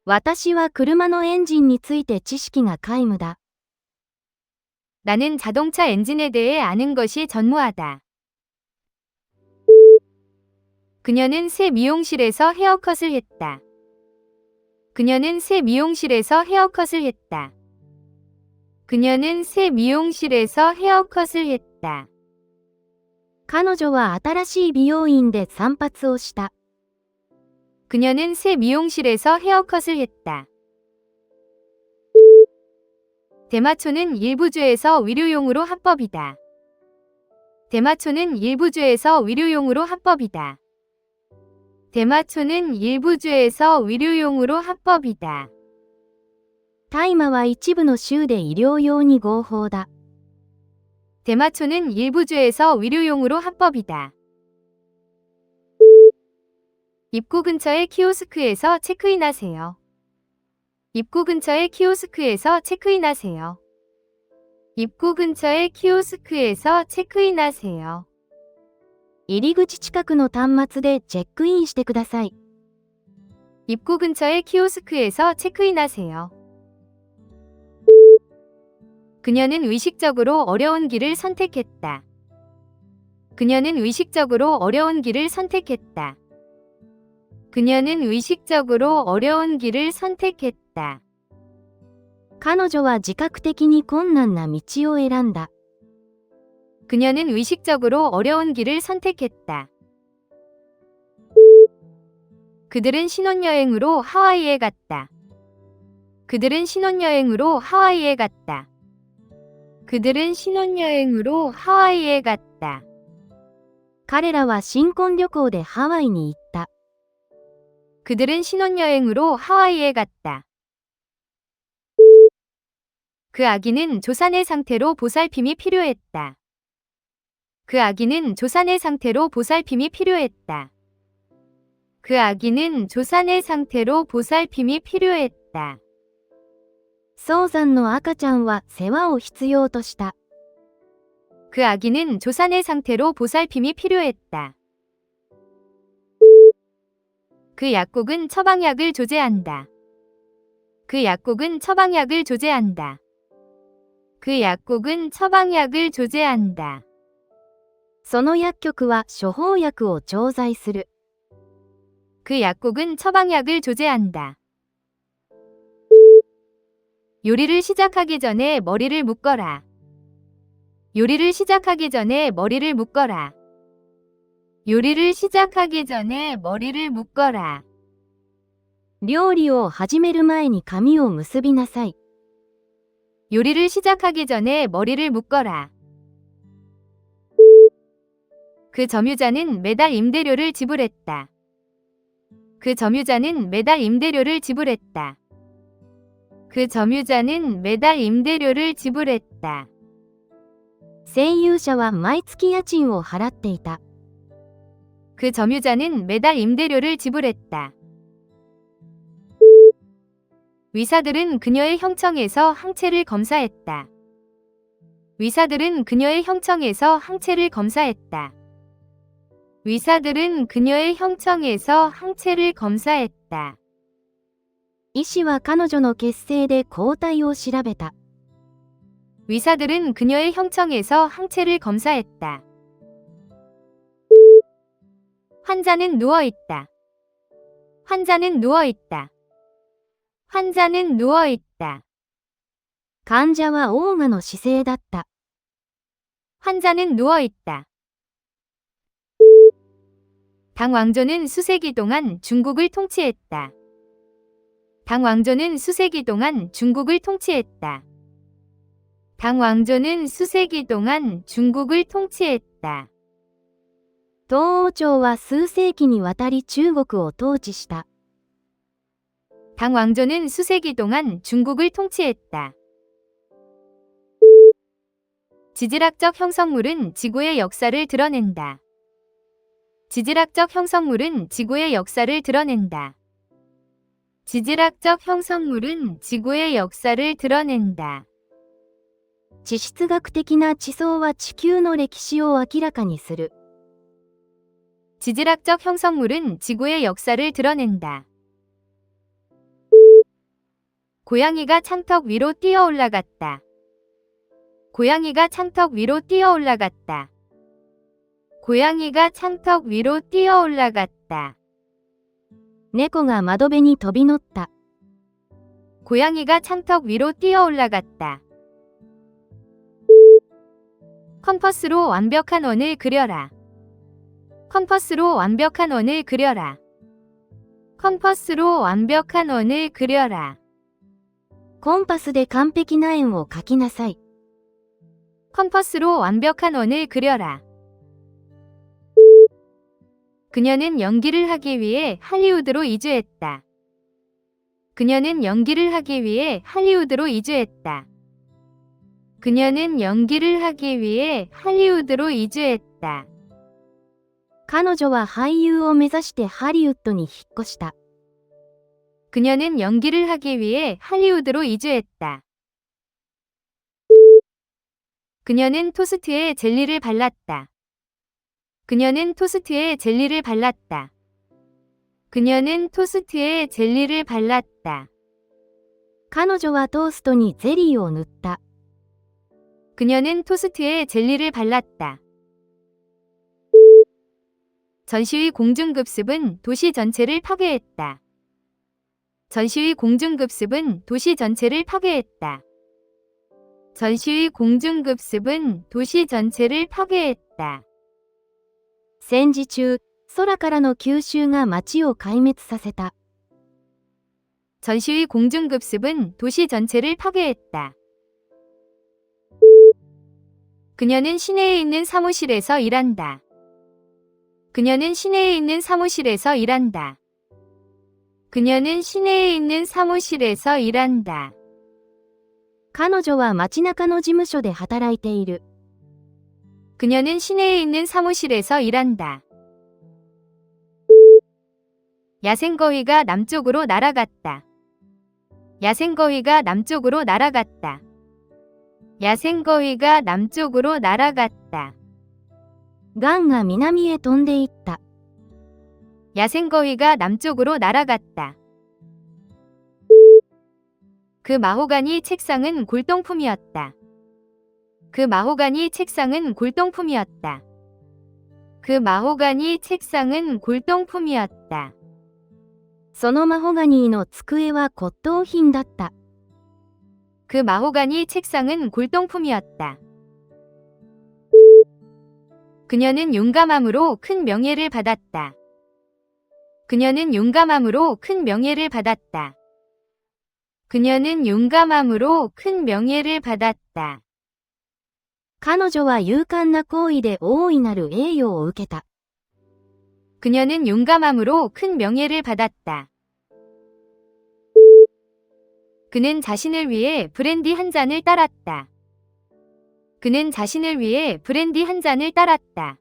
私は車のエンジンについて知識が皆無だ。 나는 자동차 엔진에 대해 아는 것이 전무하다. 그녀는 새 미용실에서 헤어컷을 했다. 그녀는 새 미용실에서 헤어컷을 했다. 그녀는 새 미용실에서 헤어컷을 했다. 彼女は新しい美容院で散髪をした。 그녀는 새 미용실에서 헤어컷을 했다. 대마초는 일부주에서 의료용으로 합법이다. 대마초는 일부주에서 의료용으로 합법이다. 대마초는 일부주에서 의료용으로 합법이다. 大麻は一部の州で医療用に合法だ。 대마초는 일부주에서 의료용으로 합법이다. 입구 근처의 키오스크에서 체크인하세요. 입구 근처의 키오스크에서 체크인하세요. 입구 근처의 키오스크에서 체크인하세요. 入り口近くの端末でチェックインしてください。 입구 근처의 키오스크에서 체크인하세요. 그녀는 의식적으로 어려운 길을 선택했다. 그녀는 의식적으로 어려운 길을 선택했다. 그녀는 의식적으로 어려운 길을 선택했다. 彼女は自覚的に困難な道を選んだ。 그녀는 의식적으로 어려운 길을 선택했다. 그들은 신혼여행으로 하와이에 갔다. 그들은 신혼여행으로 하와이에 갔다. 그들은 신혼여행으로 하와이에 갔다. 彼らは新婚旅行でハワイに行った。 그들은 신혼여행으로 하와이에 갔다. 그 아기는 조산의 상태로 보살핌이 필요했다. 그 아기는 조산의 상태로 보살핌이 필요했다. 그 아기는 조산의 상태로 보살핌이 필요했다. 早産の赤ちゃんは世話を必要とした。 그 아기는 조산의 상태로 보살핌이 필요했다. 그 약국은 처방약을 조제한다. 그 약국은 처방약을 조제한다. 그 약국은 처방약을 조제한다. その薬局は処方薬を調剤する。 그 약국은 처방약을 조제한다. 요리를 시작하기 전에 머리를 묶어라. 요리를 시작하기 전에 머리를 묶어라. 요리를 시작하기 전에 머리를 묶어라. 料理を始める前に髪を結びなさい。 요리를 시작하기 전에 머리를 묶어라. 그 점유자는 매달 임대료를 지불했다. 그 점유자는 매달 임대료를 지불했다. 그 점유자는 매달 임대료를 지불했다. 占有者は毎月家賃を払っていた。 그 점유자는 매달 임대료를 지불했다. 의사들은 그녀의 형청에서 항체를 검사했다. 의사들은 그녀의 형청에서 항체를 검사했다. 의사들은 그녀의 형청에서 항체를 검사했다. 医師は彼女の血清で抗体を調べた。 의사들은 그녀의 형청에서 항체를 검사했다. 환자는 누워있다. 환자는 누워있다. 환자는 누워있다. 患者はオーガの姿勢だった。 환자는 누워있다. 당 왕조는 수세기 동안 중국을 통치했다. 당 왕조는 수세기 동안 중국을 통치했다. 당 왕조는 수세기 동안 중국을 통치했다. 東欧朝は数世紀にわたり中国を統治した。 당 왕조는 수세기 동안 중국을 통치했다. 지질학적 형성물은 지구의 역사를 드러낸다. 지질학적 형성물은 지구의 역사를 드러낸다. 지질학적 형성물은 지구의 역사를 드러낸다. 地質学的な地層は地球の歴史を明らかにする。 지질학적 형성물은 지구의 역사를 드러낸다. 고양이가 창턱 위로 뛰어 올라갔다. 고양이가 창턱 위로 뛰어 올라갔다. 고양이가 창턱 위로 뛰어 올라갔다. 猫が窓辺に飛び乗った。 고양이가 창턱 위로 뛰어 올라갔다. 컴퍼스로 완벽한 원을 그려라. 컴퍼스로 완벽한 원을 그려라. 컴퍼스로 완벽한 원을 그려라. コンパスで完璧な円を描きなさい。 컴퍼스로 완벽한 원을 그려라. 그녀는 연기를 하기 위해 할리우드로 이주했다. 그녀는 연기를 하기 위해 할리우드로 이주했다. 그녀는 연기를 하기 위해 할리우드로 이주했다. 彼女は俳優を目指してハリウッドに引っ越した。 그녀는 연기를 하기 위해 할리우드로 이주했다. 그녀는 토스트에 젤리를 발랐다. 그녀는 토스트에 젤리를 발랐다. 그녀는 토스트에 젤리를 발랐다. 彼女はトーストにゼリーを塗った。 그녀는 토스트에 젤리를 발랐다. 전시의 공중급습은 도시 전체를 파괴했다. 전시의 공중급습은 도시 전체를 파괴했다. 전시의 공중급습은 도시 전체를 파괴했다. 戦時中、空からの吸収が街を壊滅させた。 전시의 공중급습은 도시 전체를 파괴했다. 그녀는 시내에 있는 사무실에서 일한다. 그녀는 시내에 있는 사무실에서 일한다. 그녀는 시내에 있는 사무실에서 일한다. 彼女は街中の事務所で働いている。 그녀는 시내에 있는 사무실에서 일한다. 야생거위가 남쪽으로 날아갔다. 야생거위가 남쪽으로 날아갔다. 야생거위가 남쪽으로 날아갔다. ガンが南へ飛んでいった。 야생거위가 남쪽으로 날아갔다. 그 마호가니 책상은 골동품이었다. 그 마호가니 책상은 골동품이었다. 그 마호가니 책상은 골동품이었다. そのマホガニーの机は骨董品だった。 그 마호가니 책상은 골동품이었다. 그녀는 용감함으로 큰 명예를 받았다. 그녀는 용감함으로 큰 명예를 받았다. 그녀는 용감함으로 큰 명예를 받았다. 彼女は勇敢な行為で大いなる栄誉を受けた。 그녀는 용감함으로 큰 명예를 받았다. 그는 자신을 위해 브랜디 한 잔을 따랐다. 그는 자신을 위해 브랜디 한 잔을 따랐다.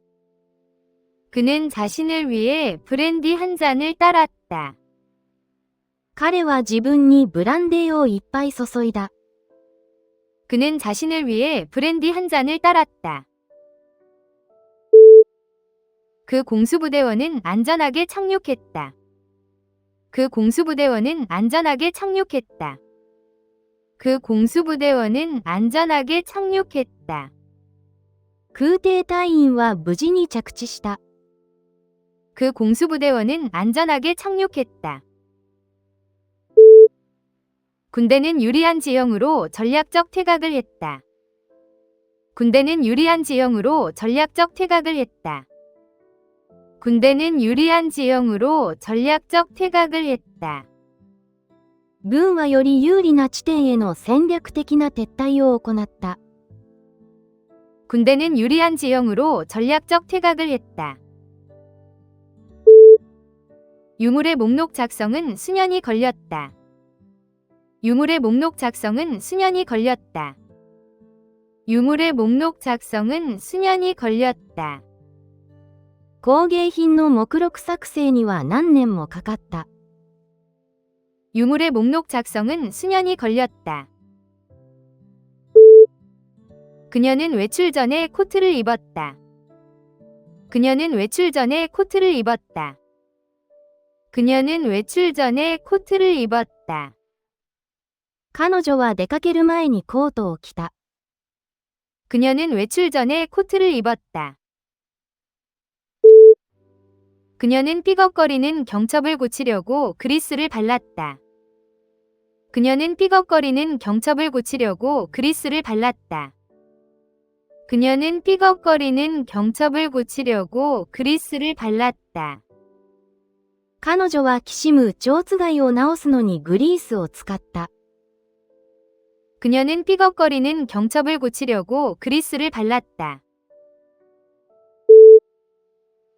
그는 자신을 위해 브랜디 한 잔을 따랐다. 彼は自分にブランデーをいっぱい注いだ。 그는 자신을 위해 브랜디 한 잔을 따랐다. 그 공수부대원은 안전하게 착륙했다. 그 공수부대원은 안전하게 착륙했다. 그 공수부대원은 안전하게 착륙했다. 空挺隊員は無事に着地した。 그 공수부대원은 안전하게 착륙했다. 군대는 유리한 지형으로 전략적 퇴각을 했다. 군대는 유리한 지형으로 전략적 퇴각을 했다. 군대는 유리한 지형으로 전략적 퇴각을 했다. 軍はより有利な地点への戦略的な撤退を行った。 군대는 유리한 지형으로 전략적 퇴각을 했다. 유물의 목록 작성은 수년이 걸렸다. 유물의 목록 작성은 수년이 걸렸다. 유물의 목록 작성은 수년이 걸렸다. 工芸品の目録作成には何年もかかった。 유물의 목록 작성은 수년이 걸렸다. 그녀는 외출 전에 코트를 입었다. 그녀는 외출 전에 코트를 입었다. 그녀는 외출 전에 코트를 입었다. 彼女は出かける前にコートを着た。 그녀는 외출 전에 코트를 입었다. 그녀는 삐걱거리는 경첩을 고치려고 그리스를 발랐다. 그녀는 삐걱거리는 경첩을 고치려고 그리스를 발랐다. 그녀는 삐걱거리는 경첩을 고치려고 그리스를 발랐다. 彼女はきしむ蝶番を直すのにグリースを使った。 그녀는 삐걱거리는 경첩을 고치려고 그리스를 발랐다.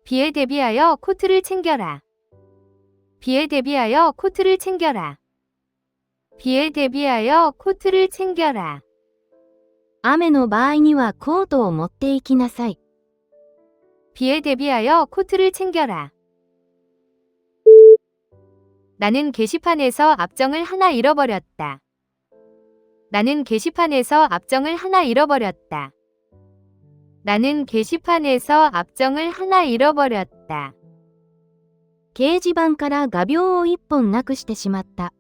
비에 대비하여 코트를 챙겨라. 비에 대비하여 코트를 챙겨라. 비에 대비하여 코트를 챙겨라. 雨の場合にはコートを持って行きなさい。 비에 대비하여 코트를 챙겨라. 나는 게시판에서 앞정을 하나 잃어버렸다. 나는 게시판에서 앞정을 하나 잃어버렸다. 나는 게시판에서 앞정을 하나 잃어버렸다. 掲示板から画鋲を一本なくしてしまった。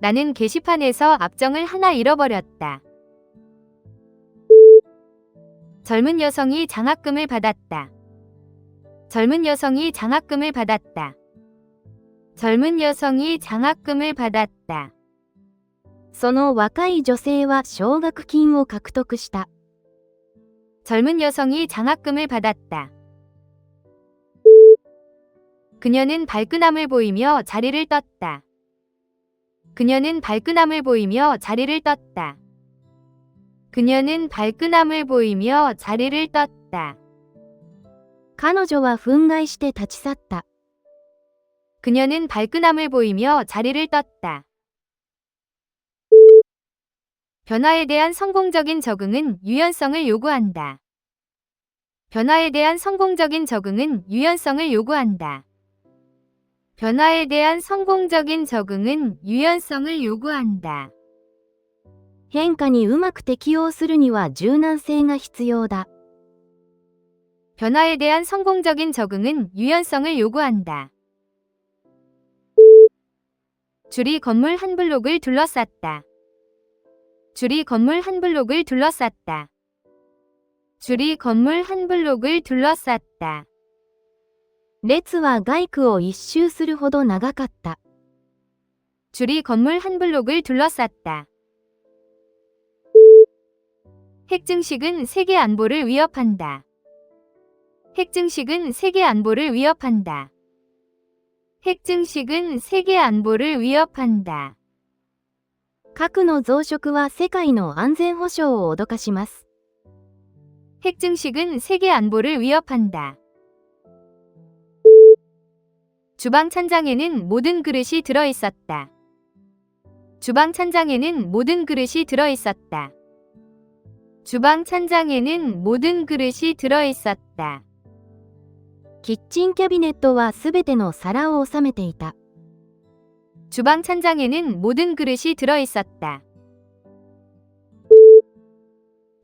나는 게시판에서 앞정을 하나 잃어버렸다. 젊은 여성이 장학금을 받았다. 젊은 여성이 장학금을 받았다. 젊은 여성이 장학금을 받았다. その若い女性は奨学金を獲得した。 젊은 여성이 장학금을 받았다. 그녀는 발끈함을 보이며 자리를 떴다. 그녀는 발끈함을 보이며 자리를 떴다. 그녀는 발끈함을 보이며 자리를 떴다. 彼女は憤慨して立ち去った。 그녀는 발끈함을 보이며 자리를 떴다. 변화에 대한 성공적인 적응은 유연성을 요구한다. 변화에 대한 성공적인 적응은 유연성을 요구한다. 변화에 대한 성공적인 적응은 유연성을 요구한다. 変化にうまく適応するには柔軟性が必要だ。 변화에 대한 성공적인 적응은 유연성을 요구한다. 줄이 건물 한 블록을 둘러쌌다. 줄이 건물 한 블록을 둘러쌌다. 줄이 건물 한 블록을 둘러쌌다. 列は街区を一周するほど長かった。 줄이 건물 한 블록을 둘러쌌다. 핵 증식은 세계 안보를 위협한다. 핵증식은 세계 안보를 위협한다. 핵증식은 세계 안보를 위협한다. 核の増殖は世界の安全保障を脅かします。 핵증식은 세계 안보를 위협한다. 주방 찬장에는 모든 그릇이 들어 있었다. 주방 찬장에는 모든 그릇이 들어 있었다. 주방 찬장에는 모든 그릇이 들어 있었다. キッチンキャビネットはすべての皿を収めていた。 주방 찬장에는 모든 그릇이 들어 있었다.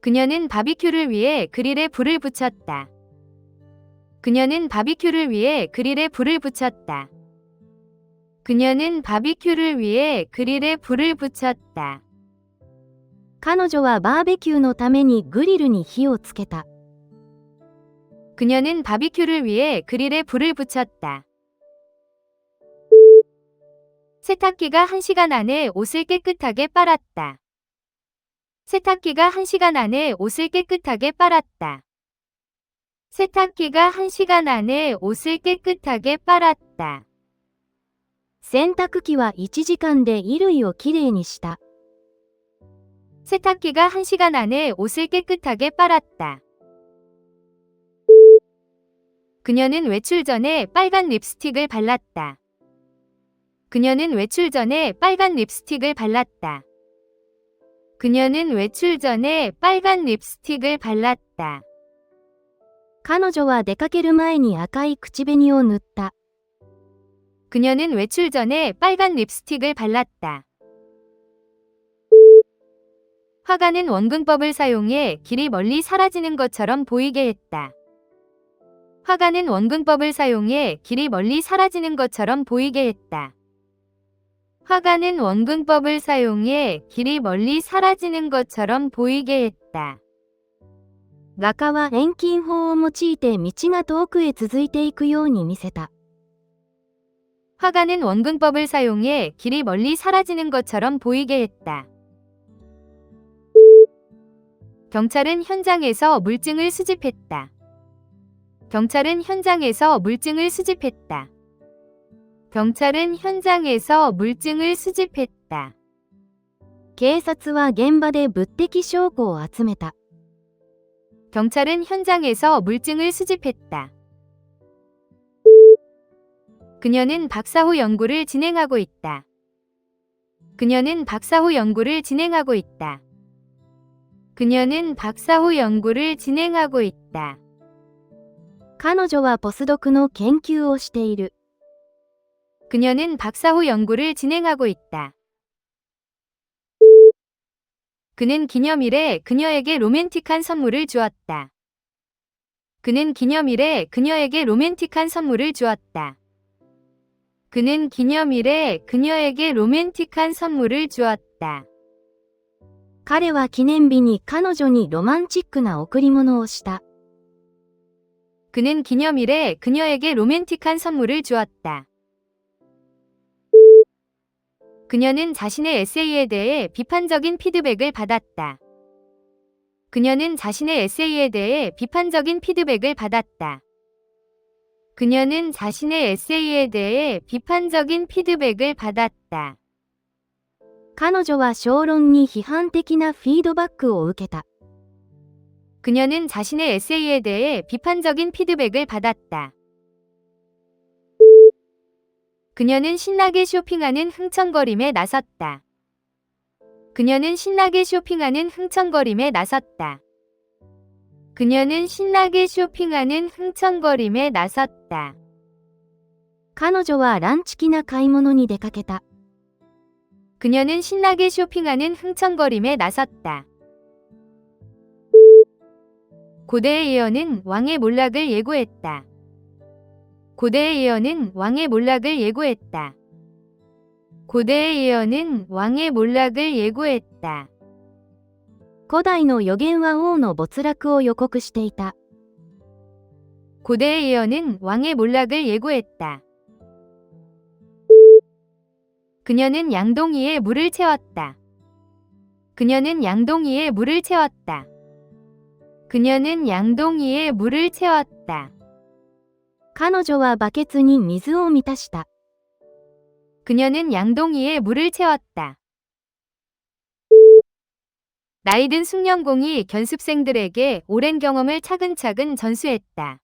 그녀는 바비큐를 위해 그릴에 불을 붙였다. 그녀는 바비큐를 위해 그릴에 불을 붙였다. 그녀는 바비큐를 위해 그릴에 불을 붙였다. 彼女はバーベキューのためにグリルに火をつけた。 그녀는 바비큐를 위해 그릴에 불을 붙였다. 세탁기가 1시간 안에 옷을 깨끗하게 빨았다. 세탁기가 1시간 안에 옷을 깨끗하게 빨았다. 세탁기가 1시간 안에 옷을 깨끗하게 빨았다. 洗濯機は1時間で衣類をきれいにした。 세탁기가 1시간 안에 옷을 깨끗하게 빨았다. 그녀는 외출 전에 빨간 립스틱을 발랐다. 그녀는 외출 전에 빨간 립스틱을 발랐다. 그녀는 외출 전에 빨간 립스틱을 발랐다. 彼女は出かける前に赤い口紅を塗った。 그녀는 외출 전에 빨간 립스틱을 발랐다. 화가는 원근법을 사용해 길이 멀리 사라지는 것처럼 보이게 했다. 화가는 원근법을 사용해 길이 멀리 사라지는 것처럼 보이게 했다. 화가는 원근법을 사용해 길이 멀리 사라지는 것처럼 보이게 했다. 画家は遠近法を用いて道が遠くへ続いていくように見せた。 화가는 원근법을 사용해 길이 멀리 사라지는 것처럼 보이게 했다. 경찰은 현장에서 물증을 수집했다. 경찰은 현장에서 물증을 수집했다. 경찰은 현장에서 물증을 수집했다. 警察は現場で物的証拠を集めた。 경찰은 현장에서 물증을 수집했다. 그녀는 박사 후 연구를 진행하고 있다. 그녀는 박사 후 연구를 진행하고 있다. 그녀는 박사 후 연구를 진행하고 있다. 彼女はポスドクの研究をしている。 그녀는 박사 후 연구를 진행하고 있다. 그는 기념일에 그녀에게 로맨틱한 선물을 주었다. 그는 기념일에 그녀에게 로맨틱한 선물을 주었다. 그는 기념일에 그녀에게 로맨틱한 선물을 주었다. 彼は記念日に彼女にロマンチックな贈り物をした。 그는 기념일에 그녀에게 로맨틱한 선물을 주었다. 그녀는 자신의 에세이에 대해 비판적인 피드백을 받았다. 그녀는 자신의 에세이에 대해 비판적인 피드백을 받았다. 그녀는 자신의 에세이에 대해 비판적인 피드백을 받았다. 彼女は小論に批判的なフィードバックを受けた。 그녀는 자신의 에세이에 대해 비판적인 피드백을 받았다. 그녀는 신나게 쇼핑하는 흥청거림에 나섰다. 그녀는 신나게 쇼핑하는 흥청거림에 나섰다. 그녀는 신나게 쇼핑하는 흥청거림에 나섰다. 彼女はランチ気な買い物に出かけた。 그녀는 신나게 쇼핑하는 흥청거림에 나섰다. 고대의 예언은 왕의 몰락을 예고했다. 고대의 예언은 왕의 몰락을 예고했다. 고대의 예언은 왕의 몰락을 예고했다. 古代の予言は王の没落を予告していた。 고대의 예언은 왕의 몰락을 예고했다. 그녀는 양동이에 물을 채웠다. 그녀는 양동이에 물을 채웠다. 그녀는 양동이에 물을 채웠다. 彼女はバケツに水を満たした。 그녀는 양동이에 물을 채웠다. 나이든 숙련공이 견습생들에게 오랜 경험을 차근차근 전수했다.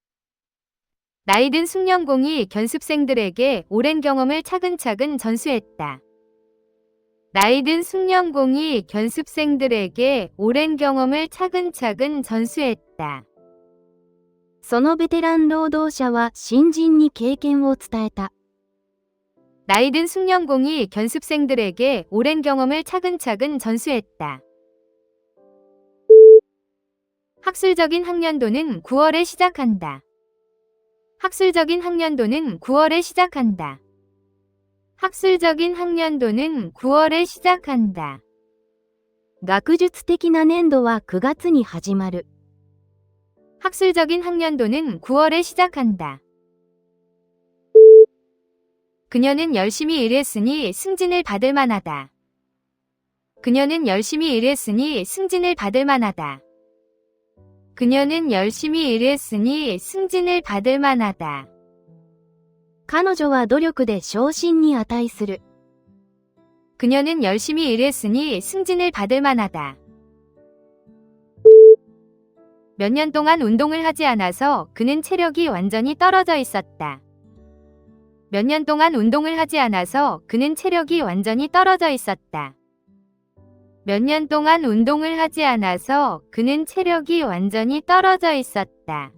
나이든 숙련공이 견습생들에게 오랜 경험을 차근차근 전수했다. 나이든 숙련공이 견습생들에게 오랜 경험을 차근차근 전수했다. そのベテラン労働者は新人に経験を伝えた。 나이든 숙련공이 견습생들에게 오랜 경험을 차근차근 전수했다. 학술적인 학년도는 9월에 시작한다. 학술적인 학년도는 9월에 시작한다. 학술적인 학년도는 9월에 시작한다. 学術的な年度は9月に始まる。 학술적인 학년도는 9월에 시작한다. 그녀는 열심히 일했으니 승진을 받을 만하다. 그녀는 열심히 일했으니 승진을 받을 만하다. 그녀는 열심히 일했으니 승진을 받을 만하다. 彼女は努力で昇進に値する。 그녀는 열심히 일했으니 승진을 받을 만하다. 몇 년 동안 운동을 하지 않아서 그는 체력이 완전히 떨어져 있었다. 몇 년 동안 운동을 하지 않아서 그는 체력이 완전히 떨어져 있었다. 몇 년 동안 운동을 하지 않아서 그는 체력이 완전히 떨어져 있었다.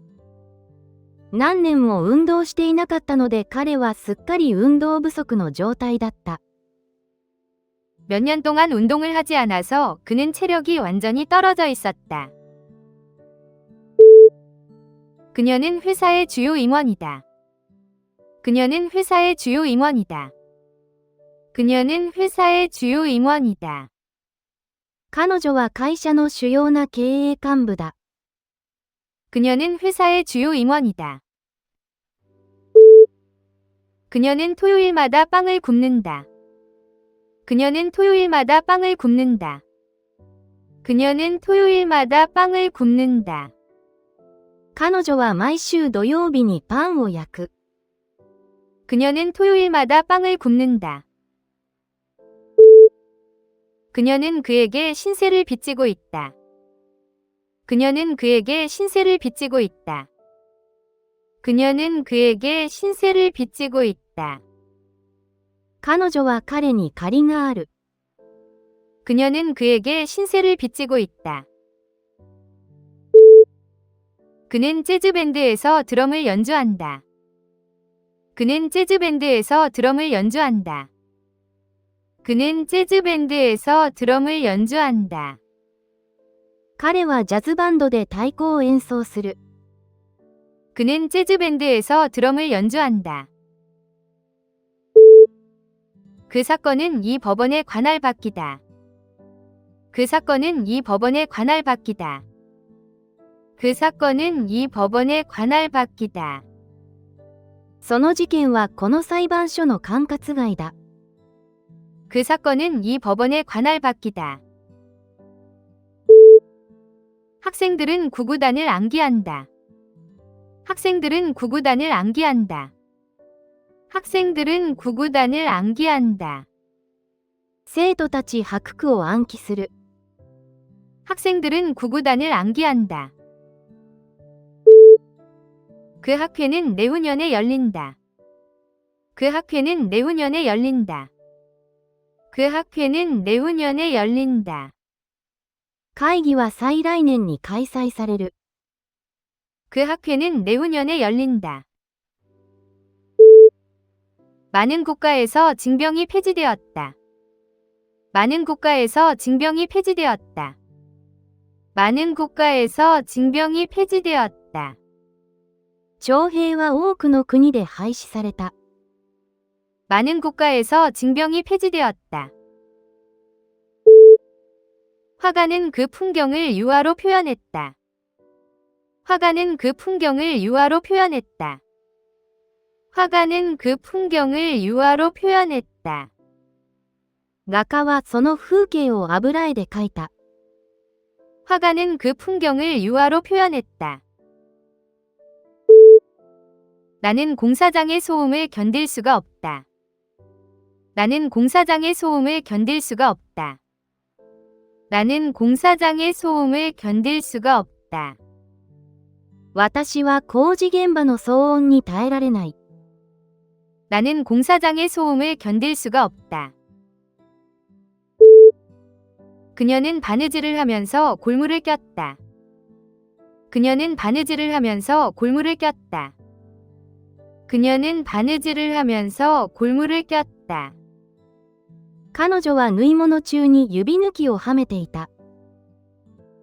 何年も運動していなかったので彼はすっかり運動不足の状態だった。 몇 년 동안 운동을 하지 않아서 그는 체력이 완전히 떨어져 있었다. 그녀는 회사의 주요 임원이다. 그녀는 회사의 주요 임원이다. 그녀는 회사의 주요 임원이다. 彼女は会社の主要な経営幹部だ。 그녀는 회사의 주요 임원이다. 그녀는 토요일마다 빵을 굽는다. 그녀는 토요일마다 빵을 굽는다. 그녀는 토요일마다 빵을 굽는다. 彼女は毎週土曜日にパンを焼く。 그녀는 토요일마다 빵을 굽는다. 그녀는 그에게 신세를 빚지고 있다. 그녀는 그에게 신세를 빚지고 있다. 그녀는 그에게 신세를 빚지고 있다. 彼女は彼に借りがある。 그녀는 그에게 신세를 빚지고 있다. 그는 재즈밴드에서 드럼을 연주한다. 그는 재즈밴드에서 드럼을 연주한다. 그는 재즈밴드에서 드럼을 연주한다. 彼はジャズバンドで太鼓を演奏する。 그는 재즈밴드에서 드럼을 연주한다. 그 사건은 이 법원의 관할 바뀌다. 그 사건은 이 법원의 관할 바뀌다. 그 사건은 이 법원의 관할 바뀌다. その事件はこの裁判所の管轄外だ。 그 사건은 이 법원의 관할 바뀌다. 학생들은 구구단을 암기한다. 학생들은 구구단을 암기한다. 학생들은 구구단을 암기한다. 生徒たち白句を暗記する。 학생들은 구구단을 암기한다. 그 학회는 내후년에 열린다. 그 학회는 내후년에 열린다. 그 학회는 내후년에 열린다. 会議は再来年に開催される。 그 학회는 내후년에 열린다. 많은 국가에서 징병이 폐지되었다. 많은 국가에서 징병이 폐지되었다. 많은 국가에서 징병이 폐지되었다. 徴兵は多くの国で廃止された。 많은 국가에서 징병이 폐지되었다. 화가는 그 풍경을 유화로 표현했다. 화가는 그 풍경을 유화로 표현했다. 화가는 그 풍경을 유화로 표현했다. 画家はその風景を油絵で描いた。 화가는 그 풍경을 유화로 표현했다. 나는 공사장의 소음을 견딜 수가 없다. 나는 공사장의 소음을 견딜 수가 없다. 나는 공사장의 소음을 견딜 수가 없다. 私は工事現場の騒音に耐えられない。 나는 공사장의 소음을 견딜 수가 없다. 그녀는 바느질을 하면서 골무를 꼈다. 그녀는 바느질을 하면서 골무를 꼈다. 그녀는 바느질을 하면서 골무를 꼈다. 彼女は縫い物中に指抜きをはめていた。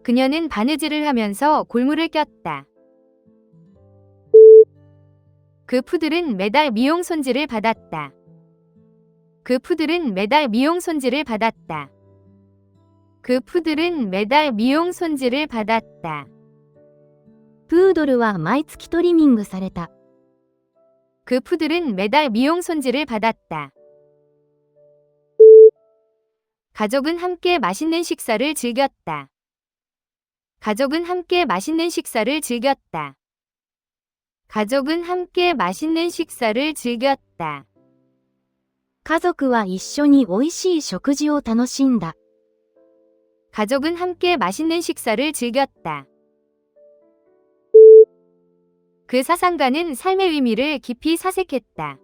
그녀는 바느질을 하면서 골무를 꼈다. 그 푸들은 매달 미용 손질을 받았다. 그 푸들은 매달 미용 손질을 받았다. 그 푸들은 매달 미용 손질을 받았다. プードルは毎月トリミングされた。 그 푸들은 매달 미용 손질을 받았다. 가족은 함께 맛있는 식사를 즐겼다. 가족은 함께 맛있는 식사를 즐겼다. 가족은 함께 맛있는 식사를 즐겼다. 家族は一緒に美味しい食事を楽しんだ。 가족은 함께 맛있는 식사를 즐겼다. 그 사상가는 삶의 의미를 깊이 사색했다.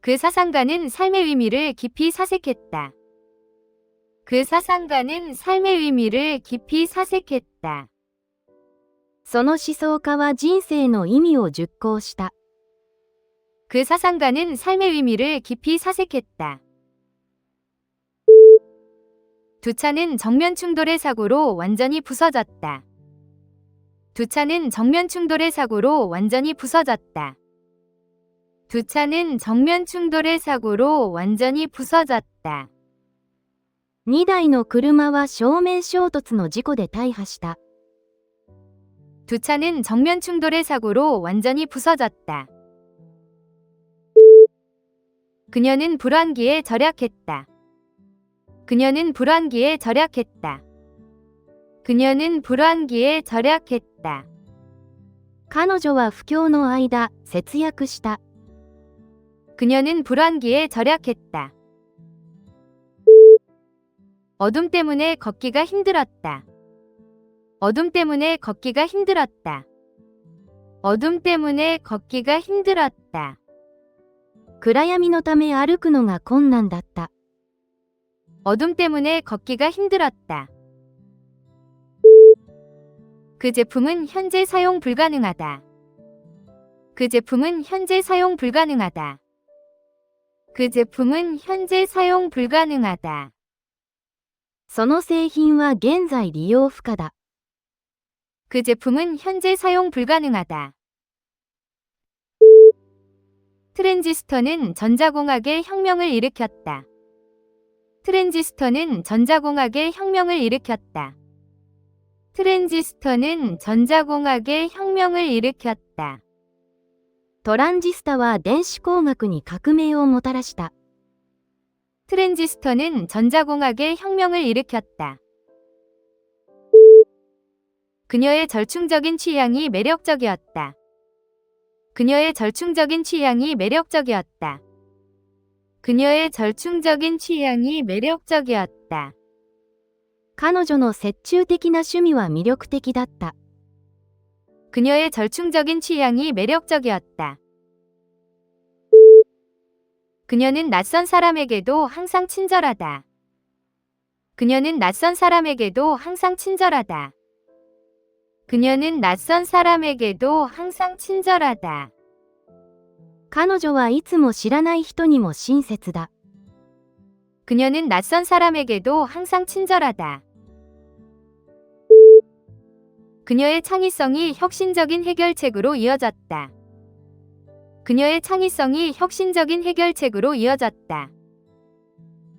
그 사상가는 삶의 의미를 깊이 사색했다. 그 사상가는 삶의 의미를 깊이 사색했다. その思想家は人生の意味を熟考した。 그 사상가는 삶의 의미를 깊이 사색했다. 두 차는 정면 충돌의 사고로 완전히 부서졌다. 두 차는 정면 충돌의 사고로 완전히 부서졌다. 두 차는 정면 충돌의 사고로 완전히 부서졌다. 2台の車は正面衝突の事故で大破した。 두 차는 정면 충돌의 사고로 완전히 부서졌다. 그녀는 불안기에 절약했다. 그녀는 불안기에 절약했다. 그녀는 불안기에 절약했다. 彼女は不況の間、節約した。 그녀는 불안기에 절약했다. 어둠 때문에 걷기가 힘들었다. 어둠 때문에 걷기가 힘들었다. 어둠 때문에 걷기가 힘들었다. 暗闇のため歩くのが困難だった。 어둠 때문에 걷기가 힘들었다. 그 제품은 현재 사용 불가능하다. 그 제품은 현재 사용 불가능하다. 그 제품은 현재 사용 불가능하다. その製品は現在利用不可だ。 그 제품은 현재 사용 불가능하다. 트랜지스터는 전자공학의 혁명을 일으켰다. 트랜지스터는 전자공학의 혁명을 일으켰다. 트랜지스터는 전자공학의 혁명을 일으켰다. トランジスタは電子工学に革命をもたらした。 트랜지스터는 전자공학의 혁명을 일으켰다. 그녀의 절충적인 취향이 매력적이었다. 그녀의 절충적인 취향이 매력적이었다. 그녀의 절충적인 취향이 매력적이었다. 彼女の折衷的な趣味は魅力的だった。 그녀의 절충적인 취향이 매력적이었다. 그녀는 낯선 사람에게도 항상 친절하다. 그녀는 낯선 사람에게도 항상 친절하다. 그녀는 낯선 사람에게도 항상 친절하다. 彼女はいつも知らない人にも親切だ。 그녀는 낯선 사람에게도 항상 친절하다. 그녀의 창의성이 혁신적인 해결책으로 이어졌다. 그녀의 창의성이 혁신적인 해결책으로 이어졌다.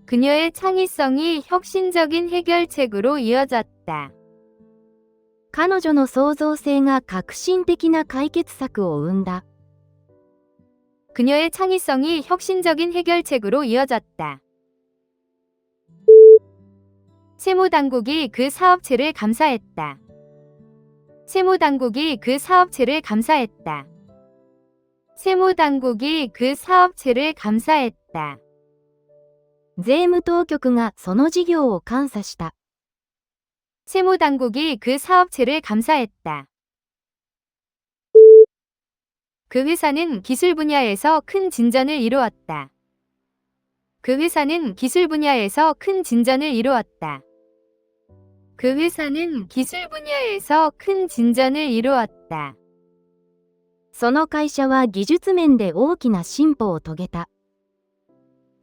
그녀의 창의성이 혁신적인 해결책으로 이어졌다. 彼女の創造性が革新的な解決策を生んだ。 그녀의 창의성이 혁신적인 해결책으로 이어졌다. 세무당국이 그 사업체를 감사했다. 세무당국이 그 사업체를 감사했다. 세무당국이 그 사업체를 감사했다. 税務当局がその事業を監査した。 세무당국이 그 사업체를 감사했다. 그 회사는 기술 분야에서 큰 진전을 이루었다. 그 회사는 기술 분야에서 큰 진전을 이루었다. 그 회사는 기술 분야에서 큰 진전을 이루었다. その会社は技術面で大きな進歩を遂げた。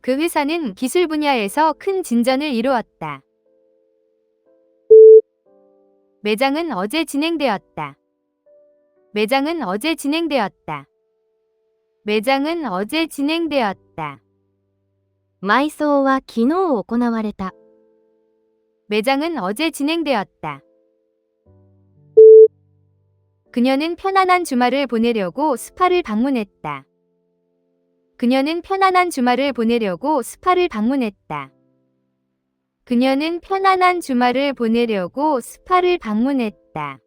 그 회사는 기술 분야에서 큰 진전을 이루었다. 매장은 어제 진행되었다. 매장은 어제 진행되었다. 매장은 어제 진행되었다. 埋葬は昨日行われた。 매장은 어제 진행되었다. 그녀는 편안한 주말을 보내려고 스파를 방문했다. 그녀는 편안한 주말을 보내려고 스파를 방문했다. 그녀는 편안한 주말을 보내려고 스파를 방문했다.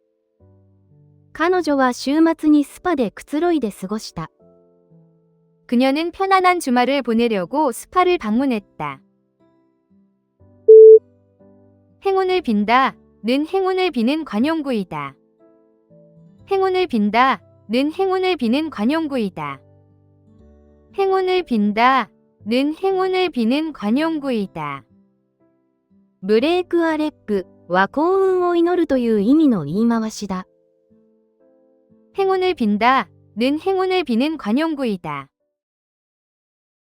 彼女は週末にスパでくつろいで過ごした。 그녀는 편안한 주말을 보내려고 스파를 방문했다. 행운을 빈다는 행운을 비는 관용구이다. 행운을 빈다는 행운을 비는 관용구이다. 행운을 빈다는 행운을 비는 관용구이다. ブレークアレップは幸運を祈るという意味の言い回しだ。 행운을 빈다는 행운을 비는 관용구이다.